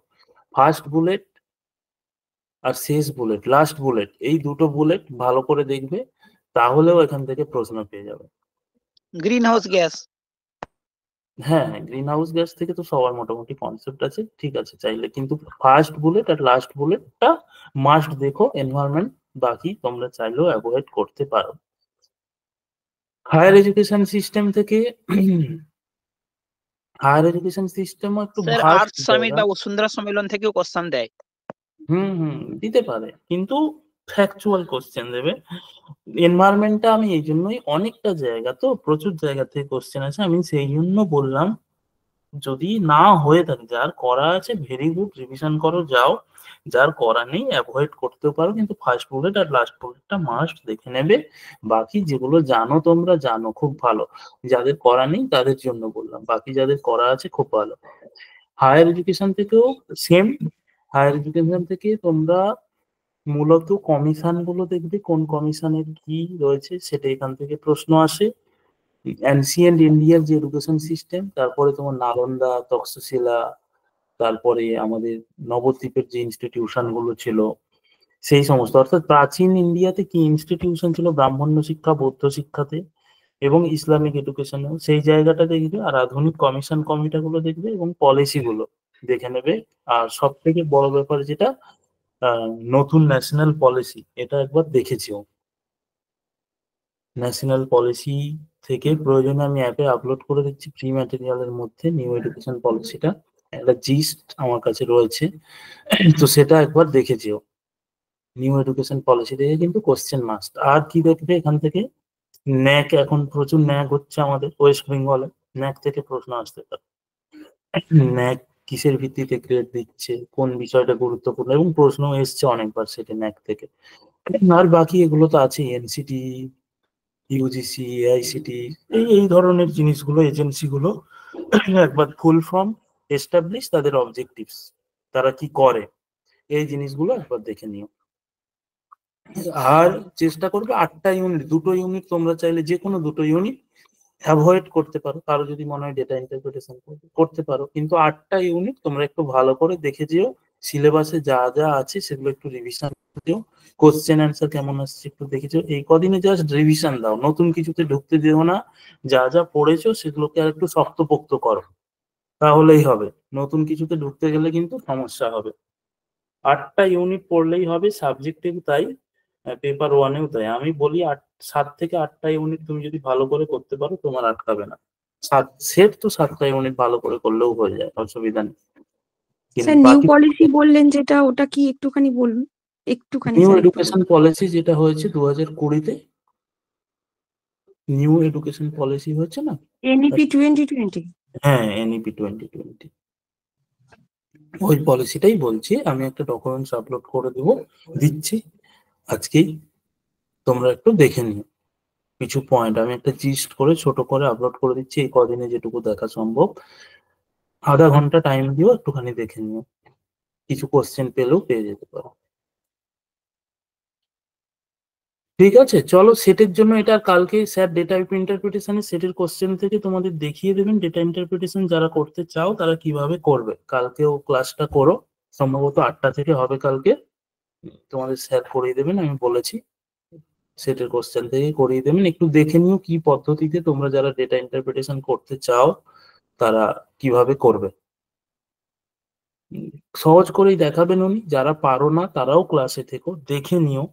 ফার্স্ট বুলেট আর শেষ বুলেট, লাস্ট বুলেট, এই দুটো বুলেট ভালো করে দেখবে, তাহলেও এখান থেকে প্রশ্ন পেয়ে যাবে। গ্রিন হাউস গ্যাস, হ্যাঁ, গ্রিন হাউস গ্যাস থেকে তো সবার মোটামুটি কনসেপ্ট আছে, ঠিক আছে চাইলে, কিন্তু ফার্স্ট বুলেট আর লাস্ট বুলেটটা মাস্ট দেখো, এনভায়রনমেন্ট বাকি তোমরা চাইলেও অ্যাভয়েড করতে পারো। হায়ার এডুকেশন সিস্টেম থেকে হায়ার এডুকেশন সিস্টেম একটু স্যার ভাস্ট আর্থ সামিট জায়গা। বা বসুন্ধরা সম্মেলন থেকেও কোশ্চেন দেয়। দিতে পারে, কিন্তু ফ্যাকচুয়াল কোশ্চেন দেবে। এনভায়রনমেন্টটা আমি এই জন্যই, অনেকটা জায়গা তো প্রচুর জায়গা থেকে কোশ্চেন আছে, আমি সেই জন্য বললাম যদি না হয়ে থাকে, যার করা আছে ভেরি গুড, রিভিশন করো যাও, যার করা নেই অ্যাভয়েড করতেও পারো, কিন্তু ফার্স্ট বুলেট আর লাস্ট বুলেটটা মাস্ট দেখে নেবে। বাকি যেগুলো জানো তোমরা জানো খুব ভালো, যাদের করা নেই তাদের জন্য বললাম, বাকি যাদের করা আছে খুব ভালো। হায়ার এডুকেশন থেকেও সেম, হায়ার এডুকেশন থেকে তোমরা মূলত কমিশন গুলো দেখবে, কোন কমিশনের কি রয়েছে সেটা এখান থেকে প্রশ্ন আসে। অ্যানসিয়েন্ট ইন্ডিয়ার যে এডুকেশন সিস্টেম, তারপরে তোমার নালন্দা, তক্ষশিলা, তারপরে আমাদের নবদ্বীপের যে ইনস্টিটিউশন গুলো ছিল সেই সমস্ত, অর্থাৎ প্রাচীন ইন্ডিয়াতে কি ইনস্টিটিউশন ছিল, ব্রাহ্মণ্য শিক্ষা, বৌদ্ধ শিক্ষাতে এবং ইসলামিক এডুকেশনেও, সেই জায়গাটা দেখবে। আর আধুনিক কমিশন কমিটি গুলো দেখবে এবং পলিসি গুলো দেখে নেবে। আর সব থেকে বড় ব্যাপার যেটা, নতুন ন্যাশনাল পলিসি, এটা একবার দেখেছিও। ন্যাশনাল পলিসি থেকে প্রয়োজনে আমি অ্যাপে আপলোড করে দিচ্ছি ফ্রি ম্যাটেরিয়ালের মধ্যে, নিউ এডুকেশন পলিসিটা একটা জিস্ট আমার কাছে রয়েছে, তো সেটা একবার দেখেছিও। নিউ এডুকেশন পলিসি থেকে কিন্তু কোশ্চেন মাস্ট। আর কি দেখবে এখান থেকে, ন্যাক, এখন প্রচুর ন্যাক হচ্ছে আমাদের ওয়েস্ট বেঙ্গলে, ন্যাক থেকে প্রশ্ন আসতে পারে। ন্যাক কিসের ভিত্তিতে গ্রেড দিচ্ছে, কোন বিষয়টা গুরুত্বপূর্ণ, এবং প্রশ্ন এসছে অনেকবার সেটা ন্যাক থেকে। আর বাকি এগুলো তো আছে, এনসিটি, ইউজিসি, এআইসিটি, এই ধরনের জিনিসগুলো, এজেন্সি গুলো একবার ফুল ফর্ম এস্টাবলিশ, তাদের অবজেক্টিভস, তারা কি করে, এই জিনিসগুলো একবার দেখে নিও। আর চেষ্টা করবে 8টা ইউনিট, 2টো ইউনিট তোমরা চাইলে যে কোনো 2টো ইউনিট অ্যাভয়েড করতে পারো, কারো যদি মনে হয় ডেটা ইন্টারপ্রিটেশন করতে পারো, কিন্তু 8টা ইউনিট তোমরা একটু ভালো করে দেখে যেও, সিলেবাসে যা যা আছে সেগুলো একটু রিভিশন দিও, কোশ্চেন অ্যান্সার কেমন আসছে একটু দেখেছো, এই কদিনে জাস্ট রিভিশন দাও, নতুন কিছুতে ঢুকতে দিও না, যা যা পড়েছো সেগুলোকে আর একটু শক্তপোক্ত করো, তাহলেই হবে। নতুন কিছুতে ঢুকতে গেলে কিন্তু সমস্যা হবে। 8টা ইউনিট পড়লেই হবে, সাবজেক্টিভ তাই, পেপার ওয়ানেও তাই। আমি বলি 7 থেকে 8টা ইউনিট তুমি যদি ভালো করে করতে পারো তোমার আটকাবে না। সেট তো 7টা ইউনিট ভালো করে করলেও হয়ে যায়, অসুবিধা নেই। স্যার কিন্তু নিউ বাকি পলিসি বললেন যেটা, ওটা কি একটুখানি বলুন, একটুখানি নিউ স্যার একটু এডুকেশন বলুন। পলিসি যেটা হয়েছে 2020-তে, নিউ এডুকেশন পলিসি হচ্ছে না? এনইপি 2020। হ্যাঁ, এনইপি 2020, ওই পলিসিটাই বলছি। আমি একটা ডকুমেন্টস আপলোড করে দিচ্ছি আজকেই, তোমরা একটু দেখে নিও। কিছু পয়েন্ট আমি একটা জিস্ট করে ছোট করে আপলোড করে দিচ্ছি, এই কদিনে যেটুকু দেখা সম্ভব। আধা ঘন্টা টাইম দিও, একটুখানি দেখে নিও, কিছু কোশ্চেন পেলেও পেয়ে যেতে পারো। ঠিক আছে, চলো সেটের জন্য এটা কালকে স্যার ডেটা ইন্টারপ্রিটেশনের সেটের কোশ্চেন থেকে তোমাদের দেখিয়ে দেবেন। ডেটা ইন্টারপ্রিটেশন যারা করতে চাও তারা কিভাবে করবে, কালকেও ক্লাসটা করো, সম্ভবত 8টা থেকে হবে কালকে। তোমাদের স্যার করিয়ে দেবেন, আমি বলেছি সেটের কোশ্চেন থেকে করিয়ে দেবেন। একটু দেখে নিও কি পদ্ধতিতে তোমরা যারা ডেটা ইন্টারপ্রিটেশন করতে চাও তারা কিভাবে করবে। সহজ করেই দেখাবেন উনি, যারা পারো না তারাও ক্লাসে থেকো, দেখে নিও,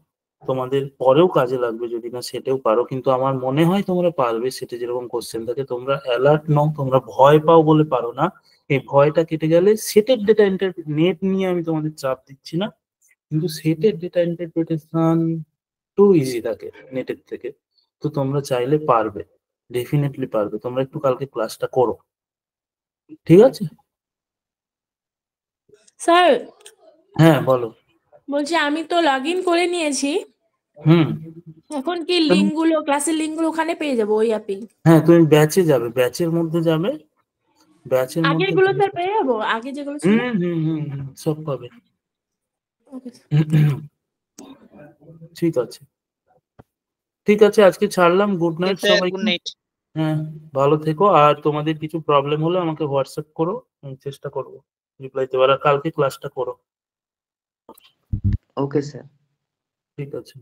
তোমাদের পরেও কাজে লাগবে যদি না সেটেও পারো। কিন্তু আমার মনে হয় তোমরা পারবে, সেটে যেরকম কোশ্চেন থাকে। তোমরা অ্যালার্ট নও, তোমরা ভয় পাও বলে পারো না। এই ভয়টা কেটে গেলে সেটের ডেটা নেট নিয়ে আমি তোমাদের চাপ দিচ্ছি না, কিন্তু সেটের ডেটা ইন্টারপ্রিটেশন একটু ইজি থাকে নেটের থেকে। তো তোমরা চাইলে পারবে, ডেফিনেটলি পারবে। তোমরা একটু কালকে ক্লাসটা করো, ঠিক আছে? স্যার হ্যাঁ বলো। বলছি আমি তো লগ ইন করে নিয়েছি, হুম। এখন কি লিঙ্কগুলো, ক্লাসের লিঙ্কগুলো ওখানে পেয়ে যাবো ওই অ্যাপেই? হ্যাঁ, তুমি ব্যাচে যাবে, ব্যাচের মধ্যে যাবে, ব্যাচের মধ্যে আগের গুলো স্যার পেয়ে যাবো, আগে যেগুলো ছিল? সব পাবে। ওকে ঠিক আছে, ঠিক আছে, আজকে ছাড়লাম। গুড নাইট সবাই। Good night. হ্যাঁ, ভালো থেকো। আর তোমাদের কিছু প্রবলেম হলে আমাকে হোয়াটসঅ্যাপ করো, আমি চেষ্টা করবো রিপ্লাই দেওয়ার। আর কালকে ক্লাসটা করো। Okay sir. ঠিক আছে।